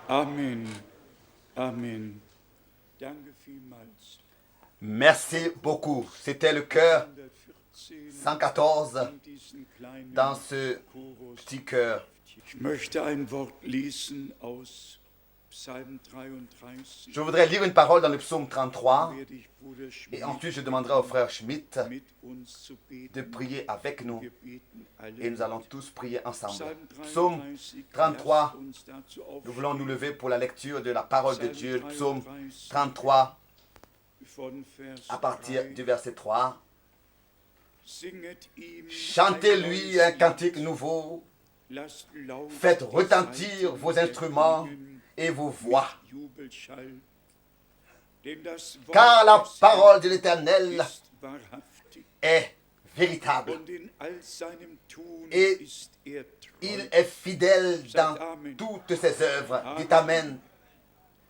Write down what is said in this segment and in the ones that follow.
Amen. Amen. Danke vielmals. Merci beaucoup. C'était le chœur 114 dans ce petit chœur. Ich möchte ein Wort lesen aus Psalm 33. Je voudrais lire une parole dans le psaume 33 Werde ich Bruder Schmidt et ensuite je demanderai au frère Schmidt mit uns zu de beten. prier avec nous Wir beten alle. et nous allons tous prier ensemble. Psalm Psaume 33, 33, lasst uns dazu nous voulons nous aufstehen, lever pour la lecture de la parole de Dieu. Psaume 33 von Vers à partir 3. du verset 3. Singet ihm Chantez-lui un cantique nouveau, lasst laut faites die retentir Saiten vos instruments erklingen, et vos voix. Jubelschall. Denn das Wort Car la des parole de Herrn l'Éternel ist wahrhaftig, est véritable. und in all seinem Tun Et ist er Il treu. est fidèle dans toutes ses œuvres. Dites Amen.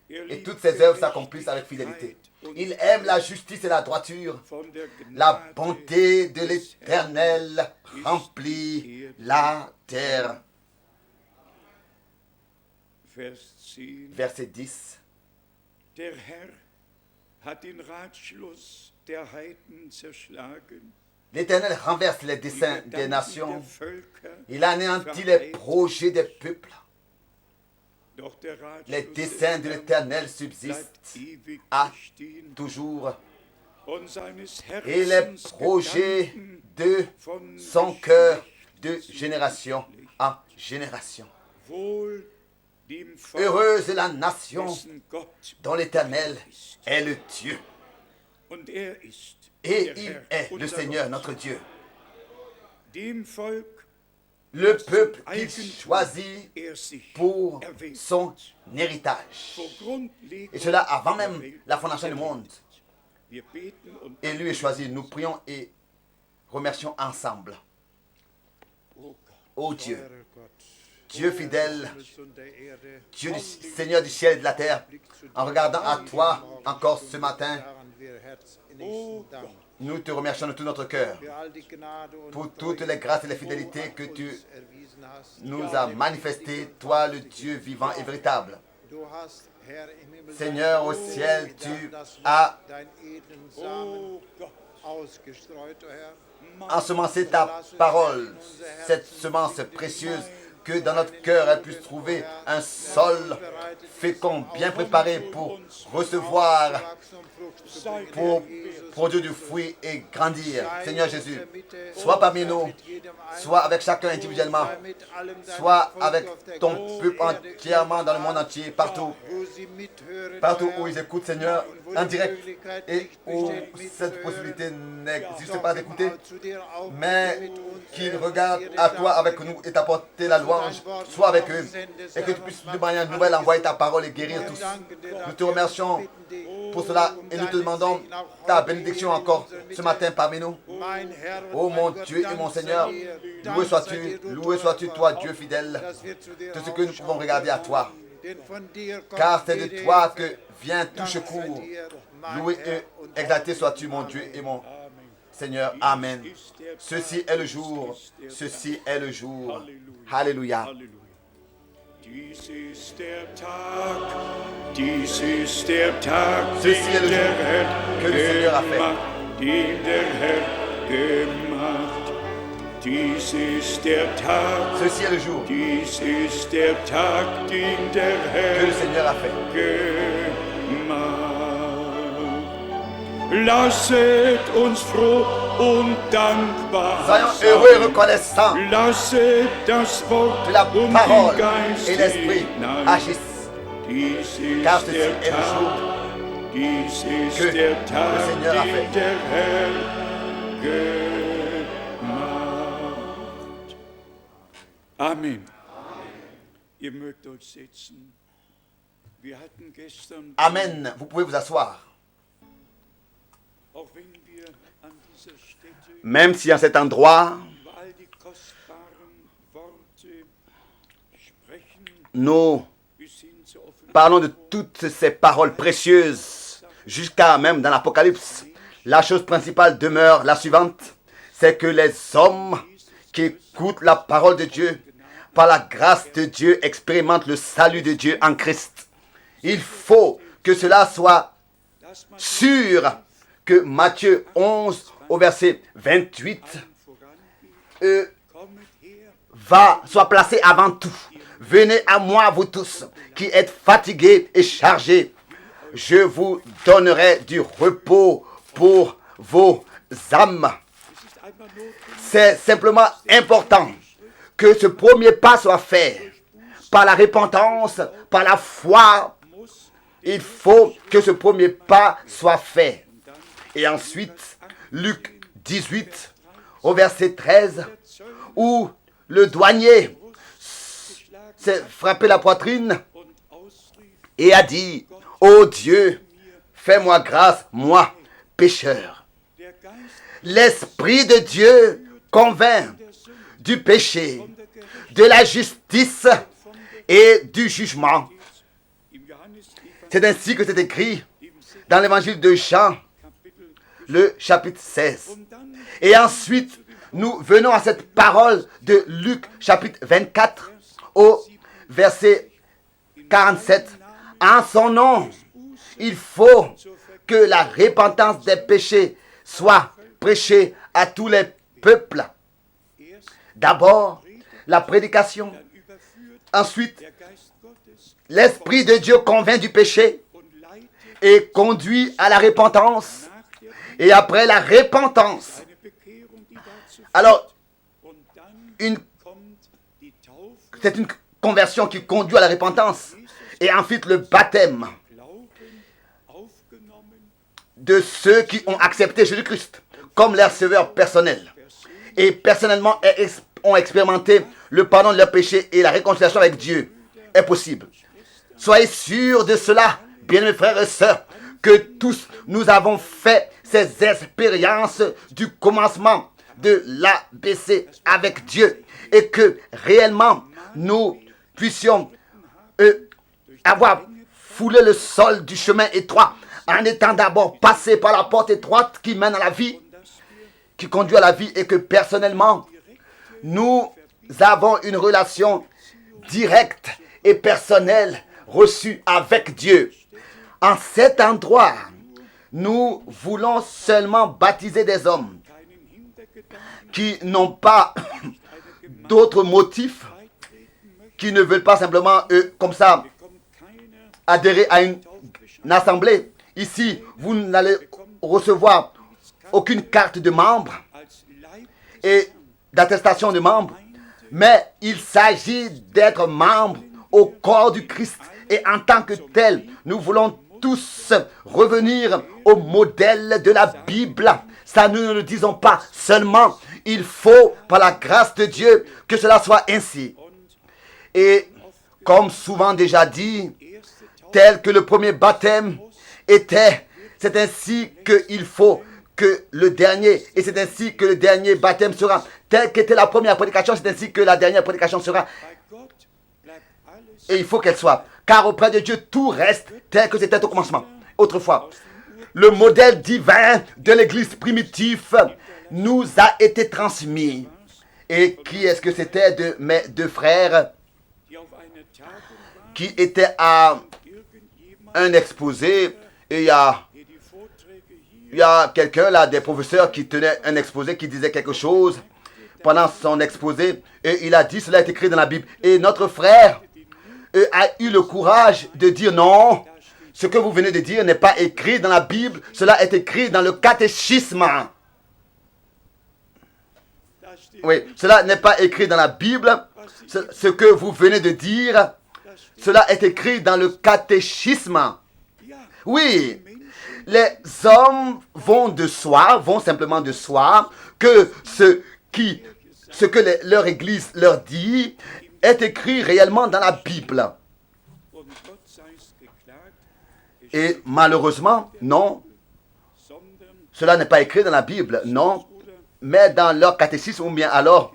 Er Et liebt toutes ses œuvres s'accomplissent avec Gerechtigkeit fidélité. und Il aime la justice et la droiture. von der La Gnade bonté de des l'Éternel Herrn remplit la terre. Vers 10. Verset 10. Der Herr hat den Ratschluss der Heiden zerschlagen, L'Éternel renverse les die desseins Gedanken des nations. der Völker, Il anéantit les projets des peuples. doch der Les Ratschluss desseins de des Herrn l'Éternel bleibt subsistent ewig à bestehen, toujours. und seines Et les Herzens projets Gedanken de von son cœur de Geschlecht zu génération Geschlecht. en génération. Wohl dem Volk, Heureuse la nation dessen Gott dont l'Éternel est le Dieu. und er ist Et der il Herr, est le unser Seigneur, Gott. notre Dieu. Dem Volk, Le das zum peuple qu'il Eigentum choisit er sich pour erwählt. son héritage. Vor Grundlegung Et cela avant der même Welt la fondation du erwählt. monde. Wir beten und Et lui est choisi. Nous prions et remercions ensemble. oh Gott, Ô Dieu, Euer Gott, Dieu fidèle, Himmels und der Erde, Dieu du Seigneur du ciel et de la terre, en regardant à toi encore ce matin, daran wir herzinnigsten Dank. nous te remercions de tout notre cœur Für all die Gnade und pour Treue, toutes les grâces et les die fidélités du que an tu uns erwiesen hast. nous as manifestées, toi le Dieu vivant et véritable. Du hast, Herr im Himmel, Seigneur, au dein ciel, Wort, tu das Wort, as dein edlen Samen oh Gott, ausgestreut, o Herr. ensemencé ta parole, cette semence précieuse, que dans notre cœur elle puisse trouver un sol fécond, bien préparé pour recevoir, Wachstum, Frucht zu bringen, pour Herr Jesus. produire du fruit et grandir. Sei Seigneur in Jésus, der Mitte, sois parmi sei nous, mit jedem Einzelnen, sois avec chacun individuellement, sei mit allem deinem sois Volk avec auf der ton ganzen peuple Erde, entièrement dans le monde entier, partout, wo sie mithören, partout Herr, où ils écoutent, Seigneur, und wo en die direct, Möglichkeit et nicht où besteht, cette mitzuhören, possibilité n'existe doch pas d'écouter, zu dir auch mais mit uns, qu'ils Herr, regardent ihre à toi Dank avec nous et t'apporter la louange, sois avec eux, et que tu puisses de manière nouvelle envoyer ta parole et guérir tous. Nous te remercions pour cela et nous te demandons ta bénédiction encore ce matin parmi nous. Ô mon Dieu et mon Seigneur, loué sois-tu toi, Dieu fidèle, tout ce que nous pouvons regarder à toi, car c'est de toi que vient tout secours. Loué et exalté sois-tu, mon Dieu et mon Seigneur. Amen. Ceci est le jour, ceci est le jour. Alléluia. Halleluja. Dies ist der Tag, dies ist der Tag, Ceci est le den der jour Herr que le Seigneur a fait. gemacht, den der Herr gemacht. Dies ist der Tag, Ceci est le jour dies ist der Tag, den der que le Herr Seigneur a fait. gemacht. Lasset uns froh und dankbar Soyons heureux et reconnaissants Lasset das Wort que la und parole die Geist et l'esprit hinein. agissent. Dies ist Car ceci der est le Tag, jour dies ist que der le Tag, Seigneur a den fait. der Herr gemacht. Amen. Ihr mögt euch setzen. Wir hatten gestern, Amen. Vous pouvez vous asseoir. auch wenn wir an dieser Stätte Même si en cet endroit, über all die kostbaren Worte sprechen, nous bis hin zur parlons de Offenbarung, toutes ces paroles précieuses, jusqu'à même dans l'Apocalypse, la chose principale demeure la suivante, c'est que les hommes qui écoutent la parole de Dieu, par la grâce de Dieu, expérimentent le salut de Dieu en Christ. Il faut que cela soit dass man sûr que Matthieu 11 au verset 28 vorangeht. Kommet her, soit placé avant tout. Venez à moi, vous tous, qui êtes fatigués et chargés. Je vous donnerai du repos pour vos âmes. es ist einmal notwendig, C'est simplement important que ce premier pas soit fait par la repentance, par la foi. muss Il faut que ce premier pas soit fait. Et ensuite, Luc 18, au verset 13, où le douanier s'est frappé la poitrine und ausrief, et a dit, « Ô Dieu, fais-moi grâce, moi, pécheur. der Geist » L'Esprit de Dieu convainc du péché, de la justice et du jugement. im Johannes C'est ainsi que c'est écrit dans l'évangile de Jean, Kapitel le chapitre 16. und dann Et ensuite, nous venons à cette parole de Luc, chapitre 24, au verset 47. En son nom, il faut que la repentance des péchés soit prêchée à tous les peuples. erst D'abord, la prédication. überführt Ensuite, der Geist Gottes l'Esprit de Dieu convainc du péché und leitet et conduit à la repentance. nach der Et après la repentance, eine Bekehrung, die dazu führt. alors Und dann une kommt die Taufe, c'est une conversion qui conduit à la repentance. Et ensuite le baptême Glauben aufgenommen, de ceux qui ont accepté Jésus-Christ comme leur sauveur personnel. Et personnellement ont expérimenté le pardon de leurs péchés et la réconciliation avec Dieu est possible. Soyez sûrs de cela, bien-aimés frères et sœurs, que tous nous avons fait ces expériences du commencement de l'ABC avec Dieu et que réellement nous puissions avoir foulé le sol du chemin étroit en étant d'abord passé par la porte étroite qui mène à la vie, qui conduit à la vie et que personnellement nous avons une relation directe et personnelle reçue avec Dieu. En cet endroit, nous voulons seulement baptiser des hommes keinen Hintergedanken qui n'ont pas d'autres motifs, qui ne veulent pas simplement, comme ça, kommt keiner adhérer à une assemblée. Ici, vous n'allez recevoir aucune carte de membre als Leib et d'attestation de membre, mais il s'agit d'être membre au corps du Christ. Et en tant que tel, nous voulons tous revenir au modèle de la Bible. Ça, nous ne le disons pas seulement. Il faut, par la grâce de Dieu, que cela soit ainsi. Et comme souvent déjà dit, tel que le premier baptême était, c'est ainsi qu'il faut que le dernier, et c'est ainsi que le dernier baptême sera. Tel qu'était la première prédication, c'est ainsi que la dernière prédication sera. bei Gott bleibt alles Et il faut qu'elle soit. Car auprès de Dieu, tout reste tel que c'était au commencement. Autrefois, le modèle divin de l'église primitive nous a été transmis. Et qui est-ce que c'était de mes deux frères die auf einer Tagung waren, qui étaient à irgendjemand, un exposé et il y a der die Vorträge hier Il y a quelqu'un là, des professeurs qui tenait un exposé, qui disait quelque chose pendant son exposé. Et il a dit, cela est écrit dans la Bible. Et notre frère a eu le courage de dire non, Ce que vous venez de dire n'est pas écrit dans la Bible, cela est écrit dans le catéchisme. Oui, cela n'est pas écrit dans la Bible. Ce que vous venez de dire, cela est écrit dans le catéchisme. Oui, les hommes vont simplement de soi, que ce que leur Église leur dit est écrit réellement dans la Bible. Et malheureusement, non, cela n'est pas écrit dans la Bible, non, mais dans leur catéchisme ou bien alors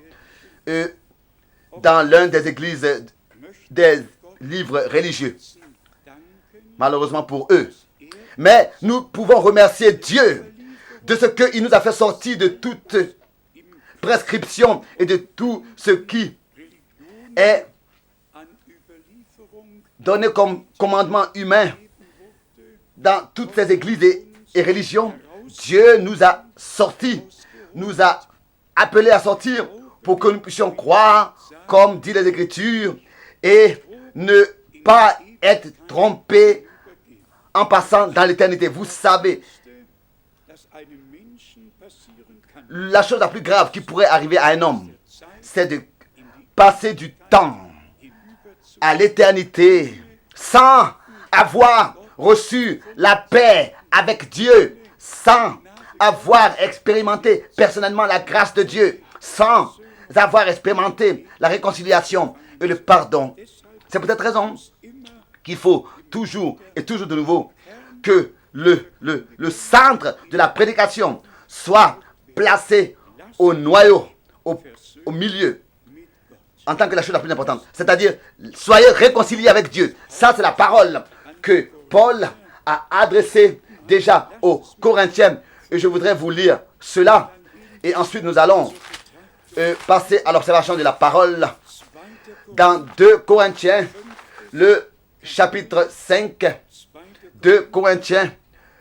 dans l'un des églises, des livres religieux. Malheureusement pour eux. Mais nous pouvons remercier Dieu de ce qu'il nous a fait sortir de toute prescription et de tout ce qui est donné comme commandement humain dans toutes ces églises et religions. Dieu nous a sortis, nous a appelés à sortir pour que nous puissions croire, comme dit les Écritures, et ne pas être trompés en passant dans l'éternité. Vous savez, la chose la plus grave qui pourrait arriver à un homme, c'est de passer du temps à l'éternité sans avoir reçu la paix avec Dieu, sans avoir expérimenté personnellement la grâce de Dieu, sans avoir expérimenté la réconciliation et le pardon. C'est pour cette raison qu'il faut toujours et toujours de nouveau que le centre de la prédication soit placé au noyau, au milieu, en tant que la chose la plus importante. C'est-à-dire, soyez réconciliés avec Dieu. Ça, c'est la parole que Paul a adressée déjà aux Corinthiens. Et je voudrais vous lire cela. Et ensuite, nous allons passer à l'observation de la parole dans 2 Corinthiens, le chapitre 5. 2 Corinthiens,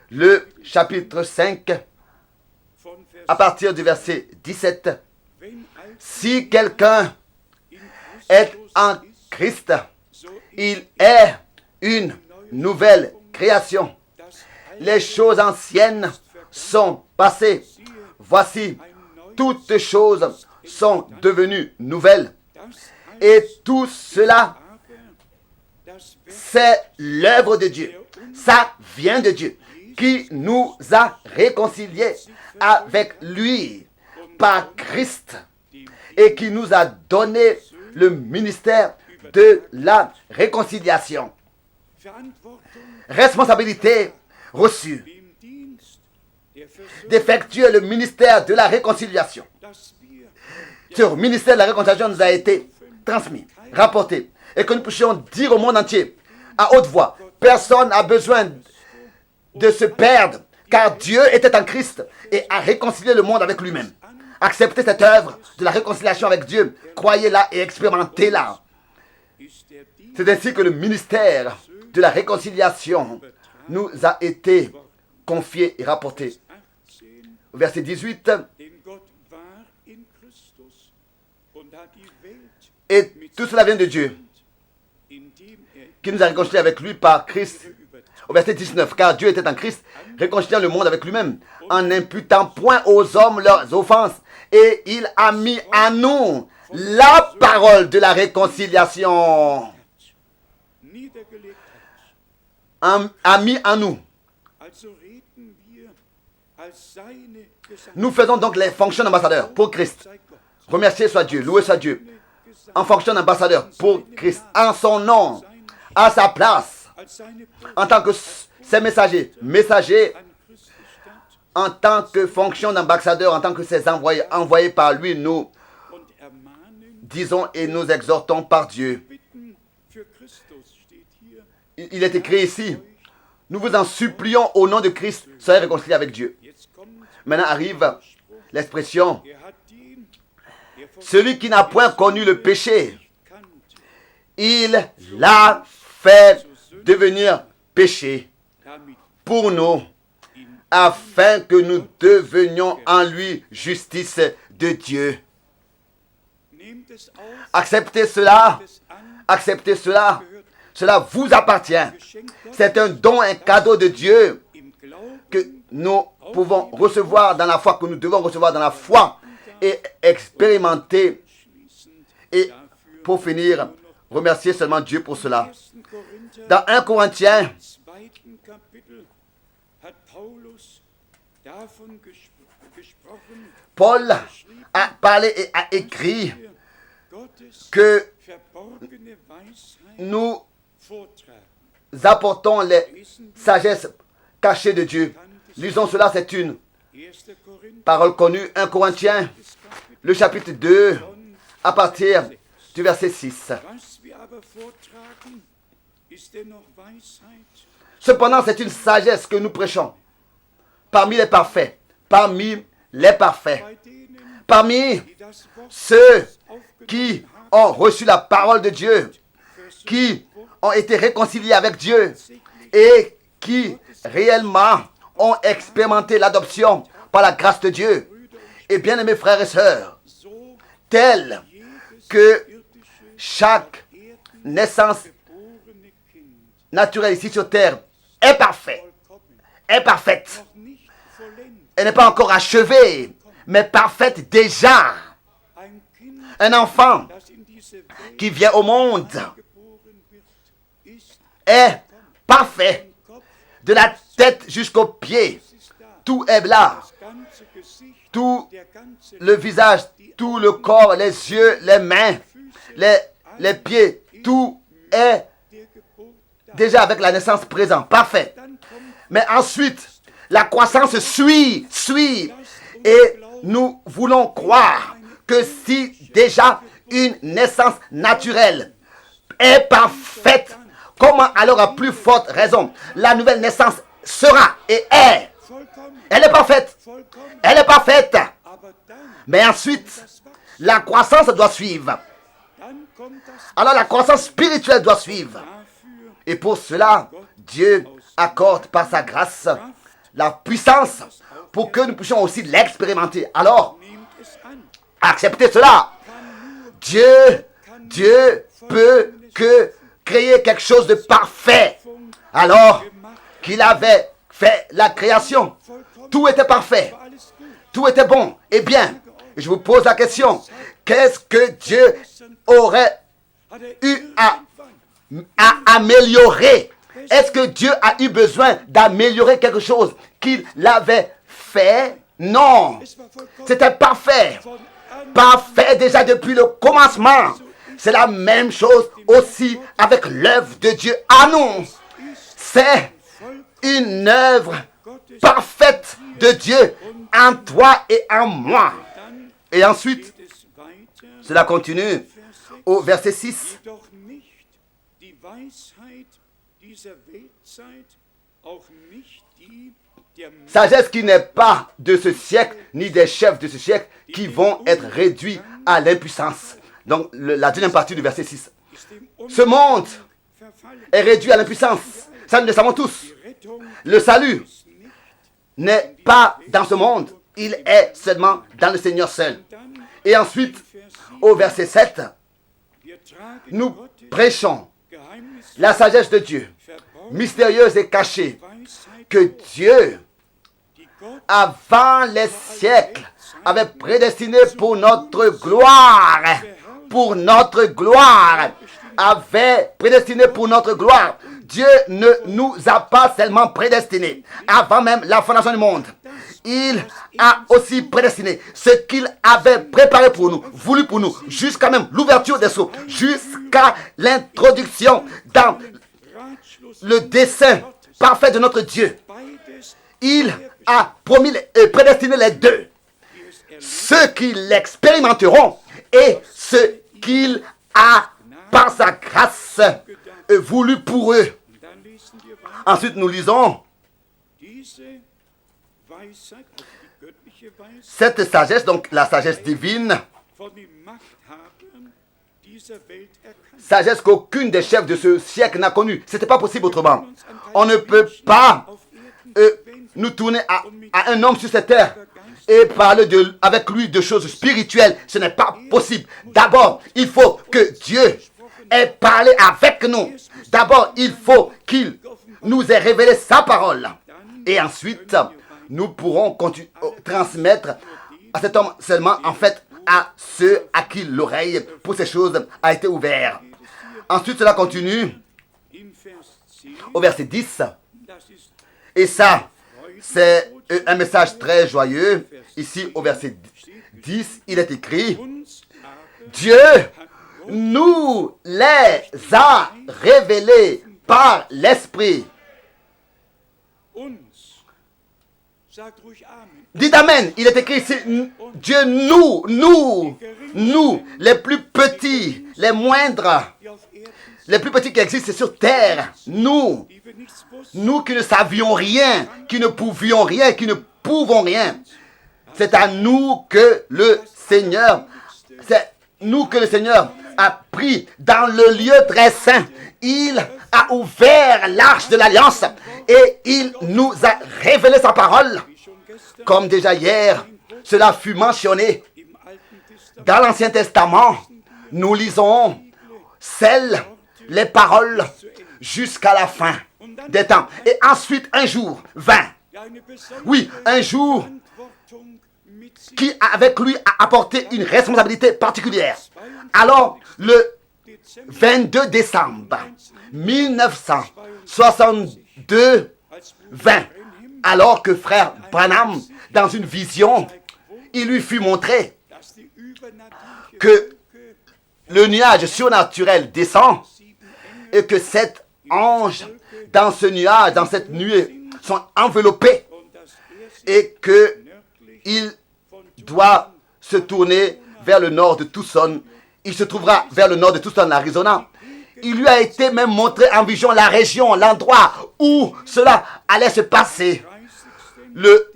le chapitre 5, à partir du verset 17. Si quelqu'un est en Christ, il est une nouvelle création. Les choses anciennes sont passées. Voici, toutes choses sont devenues nouvelles. Et tout cela, c'est l'œuvre de Dieu. Ça vient de Dieu, qui nous a réconciliés avec lui par Christ et qui nous a donné le ministère de la réconciliation. Responsabilité reçue d'effectuer le ministère de la réconciliation. Ce ministère de la réconciliation nous a été transmis, rapporté, et que nous puissions dire au monde entier, à haute voix, personne n'a besoin de se perdre, car Dieu était en Christ et a réconcilié le monde avec lui-même. Acceptez cette œuvre de la réconciliation avec Dieu, croyez-la et expérimentez-la. C'est ainsi que le ministère de la réconciliation nous a été confié et rapporté. Verset 18. Et tout cela vient de Dieu, qui nous a réconciliés avec lui par Christ. Au verset 19, car Dieu était en Christ, réconciliant le monde avec lui-même, en n'imputant point aux hommes leurs offenses, et il a mis à nous la parole de la réconciliation. A mis en nous. Nous faisons donc les fonctions d'ambassadeurs pour Christ. Remercié soit Dieu, loué soit Dieu. En fonction d'ambassadeur pour Christ, en son nom, à sa place, en tant que ses messagers, en tant que fonction d'ambassadeur, en tant que ses envoyés par lui, nous disons et nous exhortons par Dieu. Il est écrit ici, nous vous en supplions au nom de Christ, soyez réconciliés avec Dieu. Maintenant arrive l'expression, celui qui n'a point connu le péché, il l'a fait devenir péché pour nous, afin que nous devenions en lui justice de Dieu. Acceptez cela, Cela vous appartient. C'est un don, un cadeau de Dieu que nous pouvons recevoir dans la foi, que nous devons recevoir dans la foi et expérimenter. Et pour finir, remercier seulement Dieu pour cela. Dans 1 Corinthiens, Paul a parlé et a écrit que nous apportons les sagesses cachées de Dieu. Lisons cela, c'est une parole connue. 1 Corinthiens, le chapitre 2, à partir du verset 6. Cependant, c'est une sagesse que nous prêchons parmi les parfaits, parmi ceux qui ont reçu la parole de Dieu, qui ont été réconciliés avec Dieu et qui réellement ont expérimenté l'adoption par la grâce de Dieu. Et bien aimés frères et sœurs, tel que chaque naissance naturelle ici sur terre est parfaite. Elle n'est pas encore achevée, mais parfaite déjà. Un enfant qui vient au monde est parfait, de la tête jusqu'aux pieds. Tout est là. Tout le visage, tout le corps, les yeux, les mains, les pieds, tout est déjà avec la naissance présente, parfait. Mais ensuite, la croissance suit. Et nous voulons croire que si déjà une naissance naturelle est parfaite, comment alors à plus forte raison la nouvelle naissance sera et est? Elle est parfaite. Mais ensuite, la croissance doit suivre. Alors la croissance spirituelle doit suivre. Et pour cela, Dieu accorde par sa grâce la puissance pour que nous puissions aussi l'expérimenter. Alors, acceptez cela. Dieu peut que créer quelque chose de parfait. Alors qu'il avait fait la création, tout était parfait. Tout était bon et bien. Et je vous pose la question, qu'est-ce que Dieu aurait eu à améliorer? Est-ce que Dieu a eu besoin d'améliorer quelque chose qu'il avait fait? Non. C'était parfait. Parfait déjà depuis le commencement. C'est la même chose aussi avec l'œuvre de Dieu à nous. C'est une œuvre parfaite de Dieu en toi et en moi. Et ensuite, cela continue au verset 6. Sagesse qui n'est pas de ce siècle, ni des chefs de ce siècle, qui vont être réduits à l'impuissance. Donc, la deuxième partie du verset 6. Ce monde est réduit à l'impuissance. Ça, nous le savons tous. Le salut n'est pas dans ce monde. Il est seulement dans le Seigneur seul. Et ensuite, au verset 7, nous prêchons la sagesse de Dieu, mystérieuse et cachée, que Dieu, avant les siècles, avait prédestiné pour notre gloire. Pour notre gloire. Avait prédestiné pour notre gloire. Dieu ne nous a pas seulement prédestinés avant même la fondation du monde. Il a aussi prédestiné ce qu'il avait préparé pour nous, voulu pour nous, jusqu'à même l'ouverture des sceaux, jusqu'à l'introduction dans le dessein parfait de notre Dieu. Il a promis et prédestiné les deux. Ceux qui l'expérimenteront et ceux qu'il a, par sa grâce, voulu pour eux. Ensuite, nous lisons cette sagesse, donc la sagesse divine, sagesse qu'aucune des chefs de ce siècle n'a connue. Ce n'était pas possible autrement. On ne peut pas nous tourner à un homme sur cette terre et parler avec lui de choses spirituelles. Ce n'est pas possible. D'abord, il faut que Dieu ait parlé avec nous. D'abord, il faut qu'il nous ait révélé sa parole. Et ensuite, nous pourrons transmettre à cet homme seulement, en fait, à ceux à qui l'oreille pour ces choses a été ouverte. Ensuite, cela continue au verset 10. Et ça, c'est un message très joyeux. Ici, au verset 10, il est écrit: Dieu nous les a révélés par l'Esprit. Dites Amen. Il est écrit ici: Dieu nous, les plus petits, les moindres, les plus petits qui existent sur terre, nous qui ne savions rien, qui ne pouvions rien, qui ne pouvons rien. C'est à nous que le Seigneur, a pris dans le lieu très saint. Il a ouvert l'arche de l'alliance et il nous a révélé sa parole. Comme déjà hier, cela fut mentionné dans l'Ancien Testament. Nous lisons les paroles jusqu'à la fin des temps. Et ensuite, un jour vint. Oui, un jour qui avec lui a apporté une responsabilité particulière. Alors, le 22 décembre 1962 vint, alors que frère Branham, dans une vision, il lui fut montré que le nuage surnaturel descend et que 7 anges dans ce nuage, dans cette nuée, sont enveloppés et qu'il doit se tourner vers le nord de Tucson. Il se trouvera vers le nord de Tucson, l'Arizona. Il lui a été même montré en vision la région, l'endroit où cela allait se passer. Le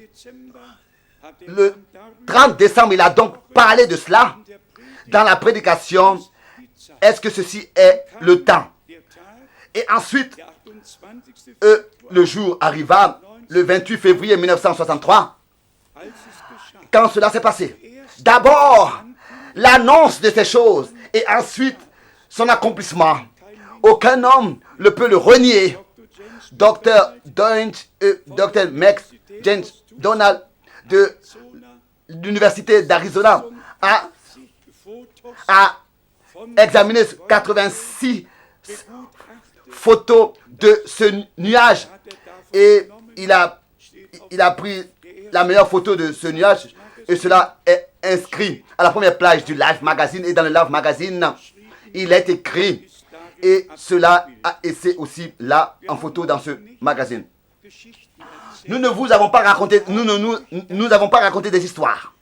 30 décembre, il a donc parlé de cela dans la prédication. Est-ce que ceci est le temps? Et ensuite, le jour arriva, le 28 février 1963, quand cela s'est passé. D'abord, l'annonce de ces choses et ensuite son accomplissement. Aucun homme ne peut le renier. Dr. Max James Donald de l'Université d'Arizona a examiné 86 photos de ce nuage et il a pris la meilleure photo de ce nuage et cela est inscrit à la première page du Life Magazine. Et dans le Life Magazine, il est écrit et cela et c'est aussi là en photo dans ce magazine. Nous ne vous avons pas raconté, nous avons pas raconté des histoires.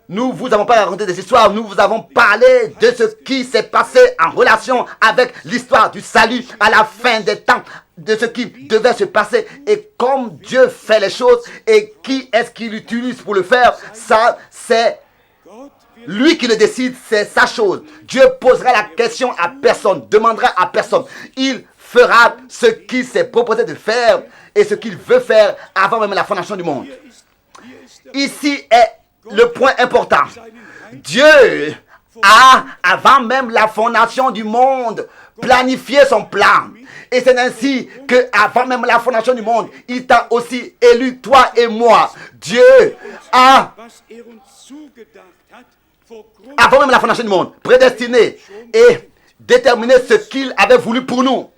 Nous vous avons pas raconté des histoires, nous vous avons parlé de ce qui s'est passé en relation avec l'histoire du salut à la fin des temps, de ce qui devait se passer et comme Dieu fait les choses et qui est-ce qu'il utilise pour le faire. Ça, c'est lui qui le décide, c'est sa chose. Dieu posera la question à personne, demandera à personne. Il fera ce qu'il s'est proposé de faire et ce qu'il veut faire avant même la fondation du monde. Ici est le point important. Dieu a, avant même la fondation du monde, planifié son plan. Et c'est ainsi qu'avant même la fondation du monde, il t'a aussi élu, toi et moi. Dieu a, avant même la fondation du monde, prédestiné et déterminé ce qu'il avait voulu pour nous.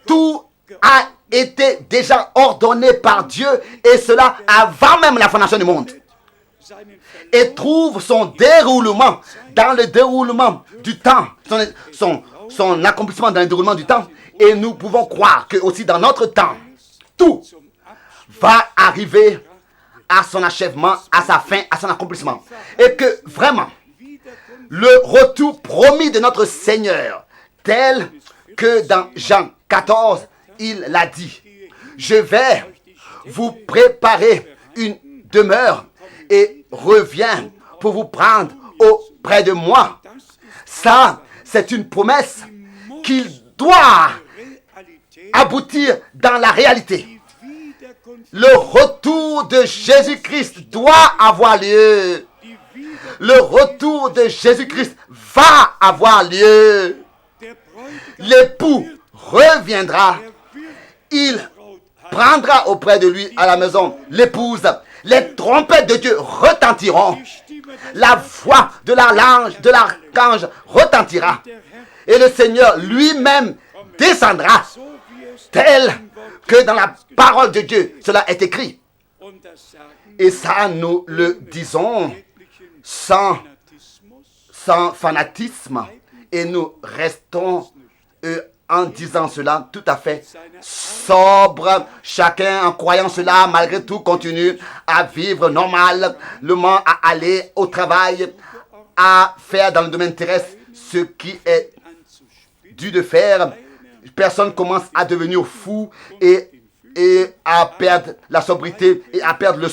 Tout a été déjà ordonné par Dieu et cela avant même la fondation du monde. Et trouve son déroulement dans le déroulement du temps, son accomplissement dans le déroulement du temps. Et nous pouvons croire que aussi dans notre temps, tout va arriver à son achèvement, à sa fin, à son accomplissement. Et que vraiment, le retour promis de notre Seigneur, tel que dans Jean 14, il l'a dit, je vais vous préparer une demeure et reviens pour vous prendre auprès de moi. Ça, c'est une promesse qu'il doit aboutir dans la réalité. Le retour de Jésus-Christ doit avoir lieu. Le retour de Jésus-Christ va avoir lieu. L'époux reviendra. Il prendra auprès de lui à la maison l'épouse. Les trompettes de Dieu retentiront. La voix de l'archange retentira. Et le Seigneur lui-même descendra, tel que dans la parole de Dieu, cela est écrit. Et ça, nous le disons sans fanatisme. Et nous restons en disant cela tout à fait sobre. Chacun en croyant cela, malgré tout, continue à vivre normalement, à aller au travail, à faire dans le domaine terrestre ce qui est dû de faire. Personne commence à devenir fou et à perdre la sobriété et à perdre le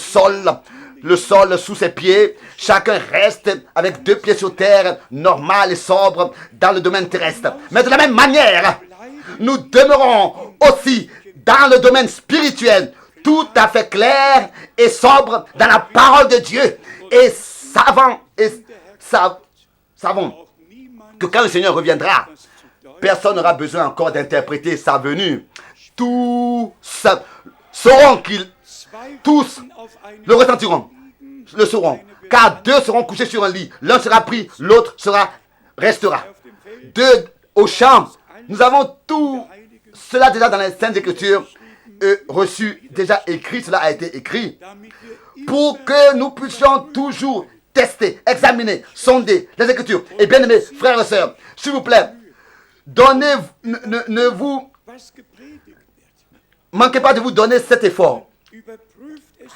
sol sous ses pieds. Chacun reste avec 2 pieds sur terre, normal et sobre dans le domaine terrestre. Mais de la même manière, nous demeurons aussi dans le domaine spirituel, tout à fait clair et sobre dans la parole de Dieu. Et savons que quand le Seigneur reviendra, personne n'aura besoin encore d'interpréter sa venue. Tous sauront tous le ressentiront, le sauront. Car 2 seront couchés sur un lit. L'un sera pris, l'autre restera. 2 au champ. Nous avons tout cela déjà dans les Saintes Écritures reçu, déjà écrit. Cela a été écrit pour que nous puissions toujours tester, examiner, sonder les Écritures. Et bien aimés frères et sœurs, s'il vous plaît, ne vous manquez pas de vous donner cet effort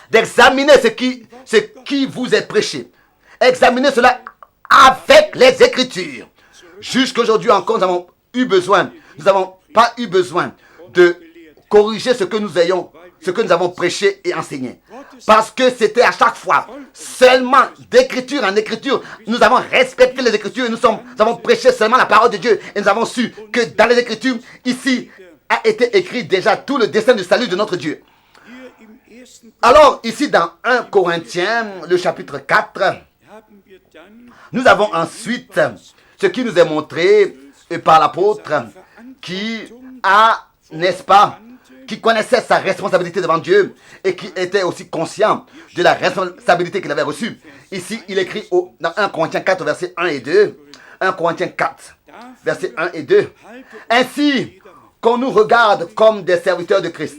d'examiner ce qui vous est prêché. Examinez cela avec les Écritures. Jusqu'aujourd'hui encore, nous n'avons pas eu besoin de corriger ce que nous avons prêché et enseigné. Parce que c'était à chaque fois seulement d'écriture en écriture. Nous avons respecté les Écritures et nous avons prêché seulement la parole de Dieu. Et nous avons su que dans les Écritures, ici, a été écrit déjà tout le dessein du salut de notre Dieu. Alors, ici dans 1 Corinthiens, le chapitre 4, nous avons ensuite ce qui nous est montré par l'apôtre qui qui connaissait sa responsabilité devant Dieu et qui était aussi conscient de la responsabilité qu'il avait reçue. Ici, il écrit dans 1 Corinthiens 4, versets 1 et 2. 1 Corinthiens 4, versets 1 et 2. Ainsi qu'on nous regarde comme des serviteurs de Christ,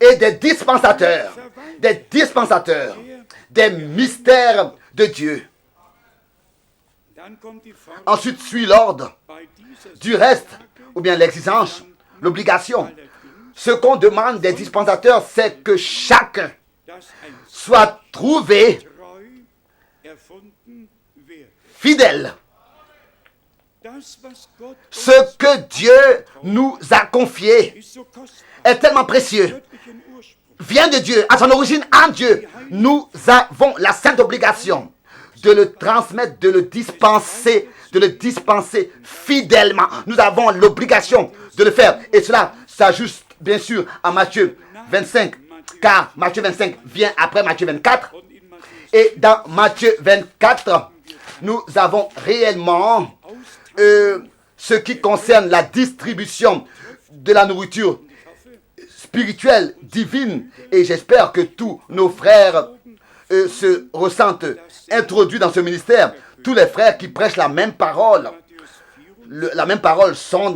et des dispensateurs des mystères de Dieu. Ensuite suit l'ordre du reste, ou bien l'exigence, l'obligation. Ce qu'on demande des dispensateurs, c'est que chacun soit trouvé fidèle. Ce que Dieu nous a confié est tellement précieux, vient de Dieu, à son origine en Dieu. Nous avons la sainte obligation de le transmettre, de le dispenser fidèlement. Nous avons l'obligation de le faire. Et cela s'ajuste bien sûr à Matthieu 25, car Matthieu 25 vient après Matthieu 24. Et dans Matthieu 24, nous avons réellement ce qui concerne la distribution de la nourriture spirituelle, divine. Et j'espère que tous nos frères se ressentent introduits dans ce ministère. Tous les frères qui prêchent la même parole, sont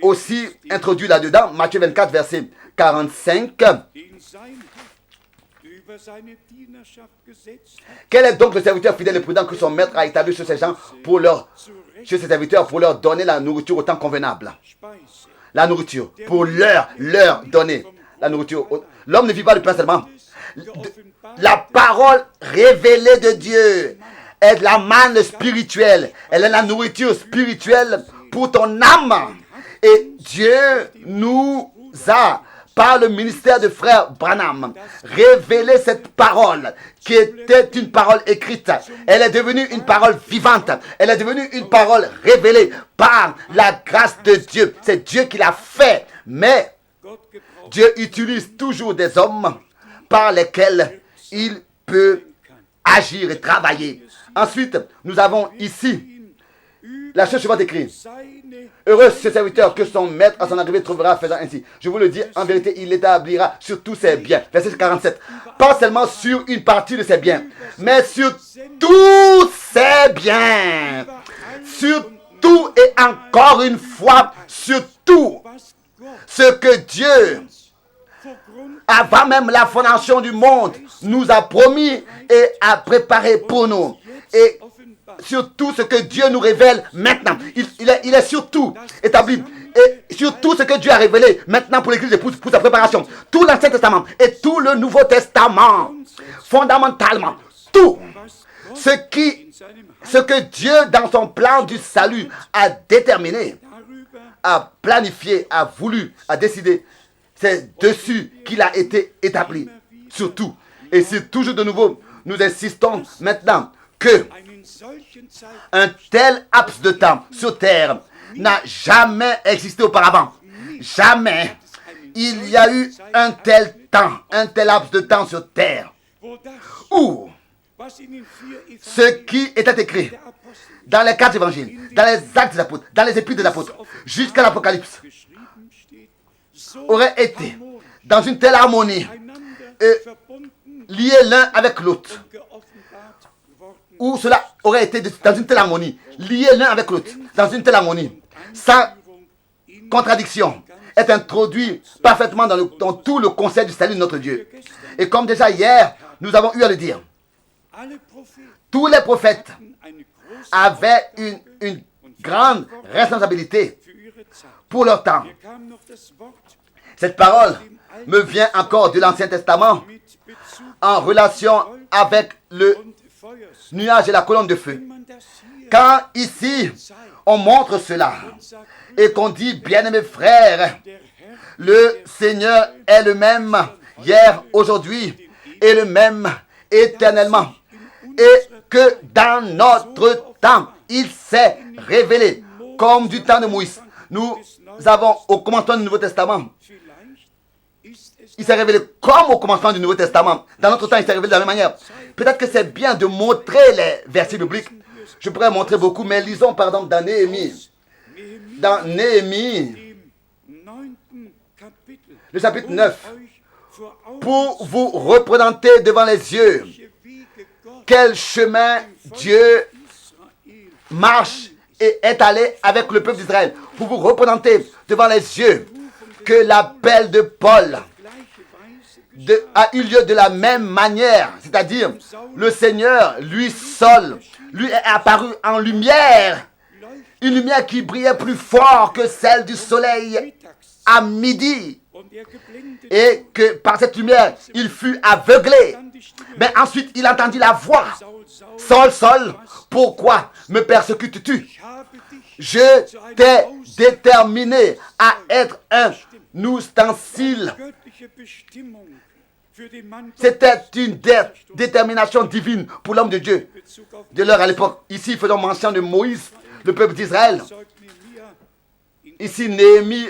aussi introduits là-dedans. Matthieu 24, verset 45. Quel est donc le serviteur fidèle et prudent que son maître a établi sur ses gens chez ses serviteurs pour leur donner la nourriture au temps convenable? La nourriture, pour leur donner la nourriture. L'homme ne vit pas de pain seulement. La parole révélée de Dieu est la manne spirituelle. Elle est la nourriture spirituelle pour ton âme. Et Dieu nous a, par le ministère de frère Branham, révélé cette parole qui était une parole écrite. Elle est devenue une parole vivante. Elle est devenue une parole révélée par la grâce de Dieu. C'est Dieu qui l'a fait. Mais Dieu utilise toujours des hommes par lesquels il peut agir et travailler. Ensuite, nous avons ici la chose suivante écrite. Heureux ce serviteur que son maître à son arrivée trouvera faisant ainsi. Je vous le dis, en vérité, il l'établira sur tous ses biens. Verset 47. Pas seulement sur une partie de ses biens, mais sur tous ses biens. Sur tout et encore une fois, sur tout ce que Dieu, avant même la fondation du monde, nous a promis et a préparé pour nous. Et sur tout ce que Dieu nous révèle maintenant. Il est sur tout établi. Et sur tout ce que Dieu a révélé maintenant pour l'Église pour sa préparation. Tout l'Ancien Testament et tout le Nouveau Testament. Fondamentalement, tout ce que Dieu dans son plan du salut a déterminé, a planifié, a voulu, a décidé. C'est dessus qu'il a été établi. Surtout. Et c'est toujours de nouveau, nous insistons maintenant que un tel laps de temps sur terre n'a jamais existé auparavant. Jamais il y a eu un tel temps, un tel laps de temps sur terre où ce qui était écrit dans les 4 évangiles, dans les actes des apôtres, dans les épîtres des apôtres, jusqu'à l'Apocalypse, aurait été dans une telle harmonie, liés l'un avec l'autre, où cela aurait été dans une telle harmonie, liés l'un avec l'autre, dans une telle harmonie, sans contradiction, est introduit parfaitement dans tout le conseil du salut de notre Dieu. Et comme déjà hier, nous avons eu à le dire, tous les prophètes avaient une grande responsabilité pour leur temps. Cette parole me vient encore de l'Ancien Testament en relation avec le nuage et la colonne de feu. Quand ici, on montre cela et qu'on dit, bien-aimés frères, le Seigneur est le même hier, aujourd'hui et le même éternellement. Et que dans notre temps, il s'est révélé comme du temps de Moïse. Nous avons au commencement du Nouveau Testament, il s'est révélé comme au commencement du Nouveau Testament. Dans notre temps, il s'est révélé de la même manière. Peut-être que c'est bien de montrer les versets bibliques. Je pourrais montrer beaucoup, mais lisons par exemple dans Néhémie. Dans Néhémie, le chapitre 9. Pour vous représenter devant les yeux quel chemin Dieu marche et est allé avec le peuple d'Israël. Pour vous représenter devant les yeux que l'appel de Paul a eu lieu de la même manière, c'est-à-dire le Seigneur, lui seul, lui est apparu en lumière, une lumière qui brillait plus fort que celle du soleil à midi, et que par cette lumière, il fut aveuglé. Mais ensuite, il entendit la voix. Saul, Saul, pourquoi me persécutes-tu? Je t'ai déterminé à être un ustensile. C'était une détermination divine pour l'homme de Dieu de l'heure à l'époque. Ici, faisons mention de Moïse, le peuple d'Israël. Ici, Néhémie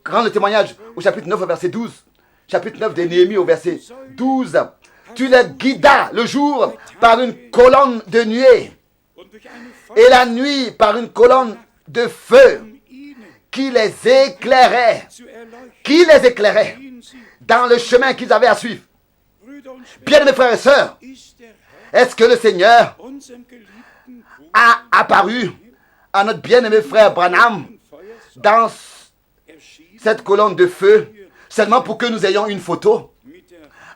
rend le témoignage au chapitre 9, au verset 12. Chapitre 9 de Néhémie au verset 12. Tu les guidas le jour par une colonne de nuée et la nuit par une colonne de feu qui les éclairait. Qui les éclairait dans le chemin qu'ils avaient à suivre. Bien, mes frères et sœurs, est-ce que le Seigneur a apparu à notre bien-aimé frère Branham dans cette colonne de feu seulement pour que nous ayons une photo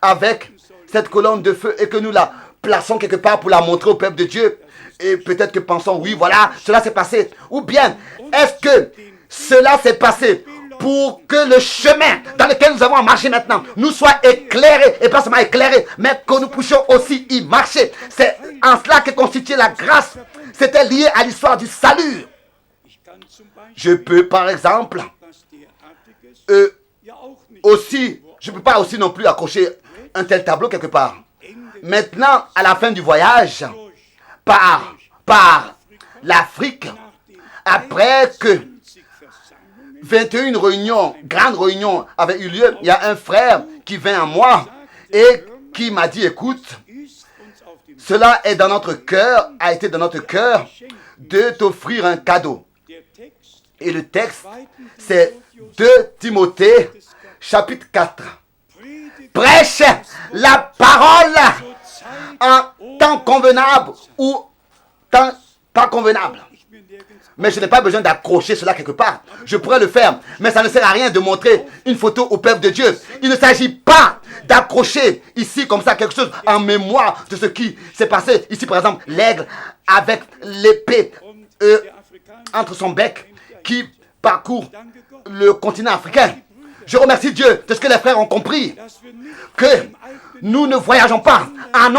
avec cette colonne de feu et que nous la plaçons quelque part pour la montrer au peuple de Dieu? Et peut-être que pensons, oui, voilà, cela s'est passé. Ou bien, est-ce que cela s'est passé pour que le chemin dans lequel nous avons marché maintenant nous soit éclairé, et pas seulement éclairé, mais que nous puissions aussi y marcher. C'est en cela que constituait la grâce. C'était lié à l'histoire du salut. Je peux par exemple aussi, je ne peux pas aussi non plus accrocher un tel tableau quelque part. Maintenant, à la fin du voyage, par l'Afrique, après que 21 réunions, grandes réunions avaient eu lieu, il y a un frère qui vint à moi et qui m'a dit, écoute, cela est dans notre cœur, a été dans notre cœur de t'offrir un cadeau. Et le texte, c'est 2 Timothée, chapitre 4. Prêche la parole en temps convenable ou temps pas convenable. Mais je n'ai pas besoin d'accrocher cela quelque part. Je pourrais le faire, mais ça ne sert à rien de montrer une photo au peuple de Dieu. Il ne s'agit pas d'accrocher ici comme ça quelque chose en mémoire de ce qui s'est passé. Ici par exemple, l'aigle avec l'épée entre son bec qui parcourt le continent africain. Je remercie Dieu de ce que les frères ont compris. Que nous ne voyageons pas en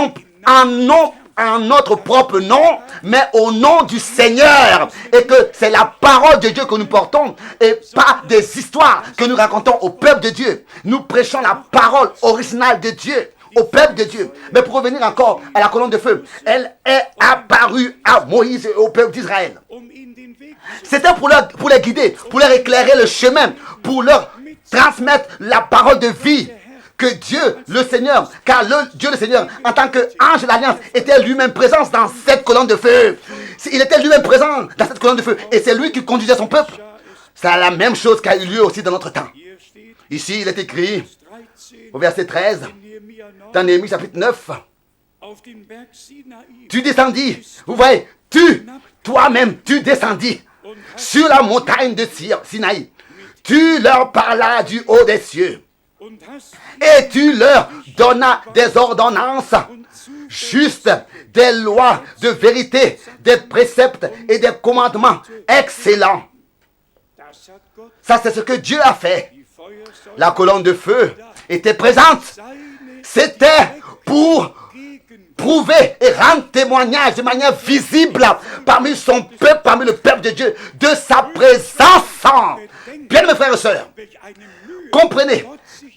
notre propre nom, mais au nom du Seigneur. Et que c'est la parole de Dieu que nous portons et pas des histoires que nous racontons au peuple de Dieu. Nous prêchons la parole originale de Dieu au peuple de Dieu. Mais pour revenir encore à la colonne de feu, elle est apparue à Moïse et au peuple d'Israël. C'était pour les guider, pour leur éclairer le chemin, pour leur transmettre la parole de vie. Que Dieu, le Seigneur, car Dieu le Seigneur, en tant qu'ange de l'Alliance, était lui-même présent dans cette colonne de feu. Il était lui-même présent dans cette colonne de feu. Et c'est lui qui conduisait son peuple. C'est la même chose qui a eu lieu aussi dans notre temps. Ici, il est écrit, au verset 13, dans Néhémie chapitre 9, tu descendis, vous voyez, toi-même, tu descendis sur la montagne de Sinaï. Tu leur parlas du haut des cieux. Et tu leur donnas des ordonnances justes, des lois de vérité, des préceptes et des commandements excellents. Ça, c'est ce que Dieu a fait. La colonne de feu était présente. C'était pour prouver et rendre témoignage de manière visible parmi son peuple, parmi le peuple de Dieu, de sa présence. Bien, mes frères et sœurs, comprenez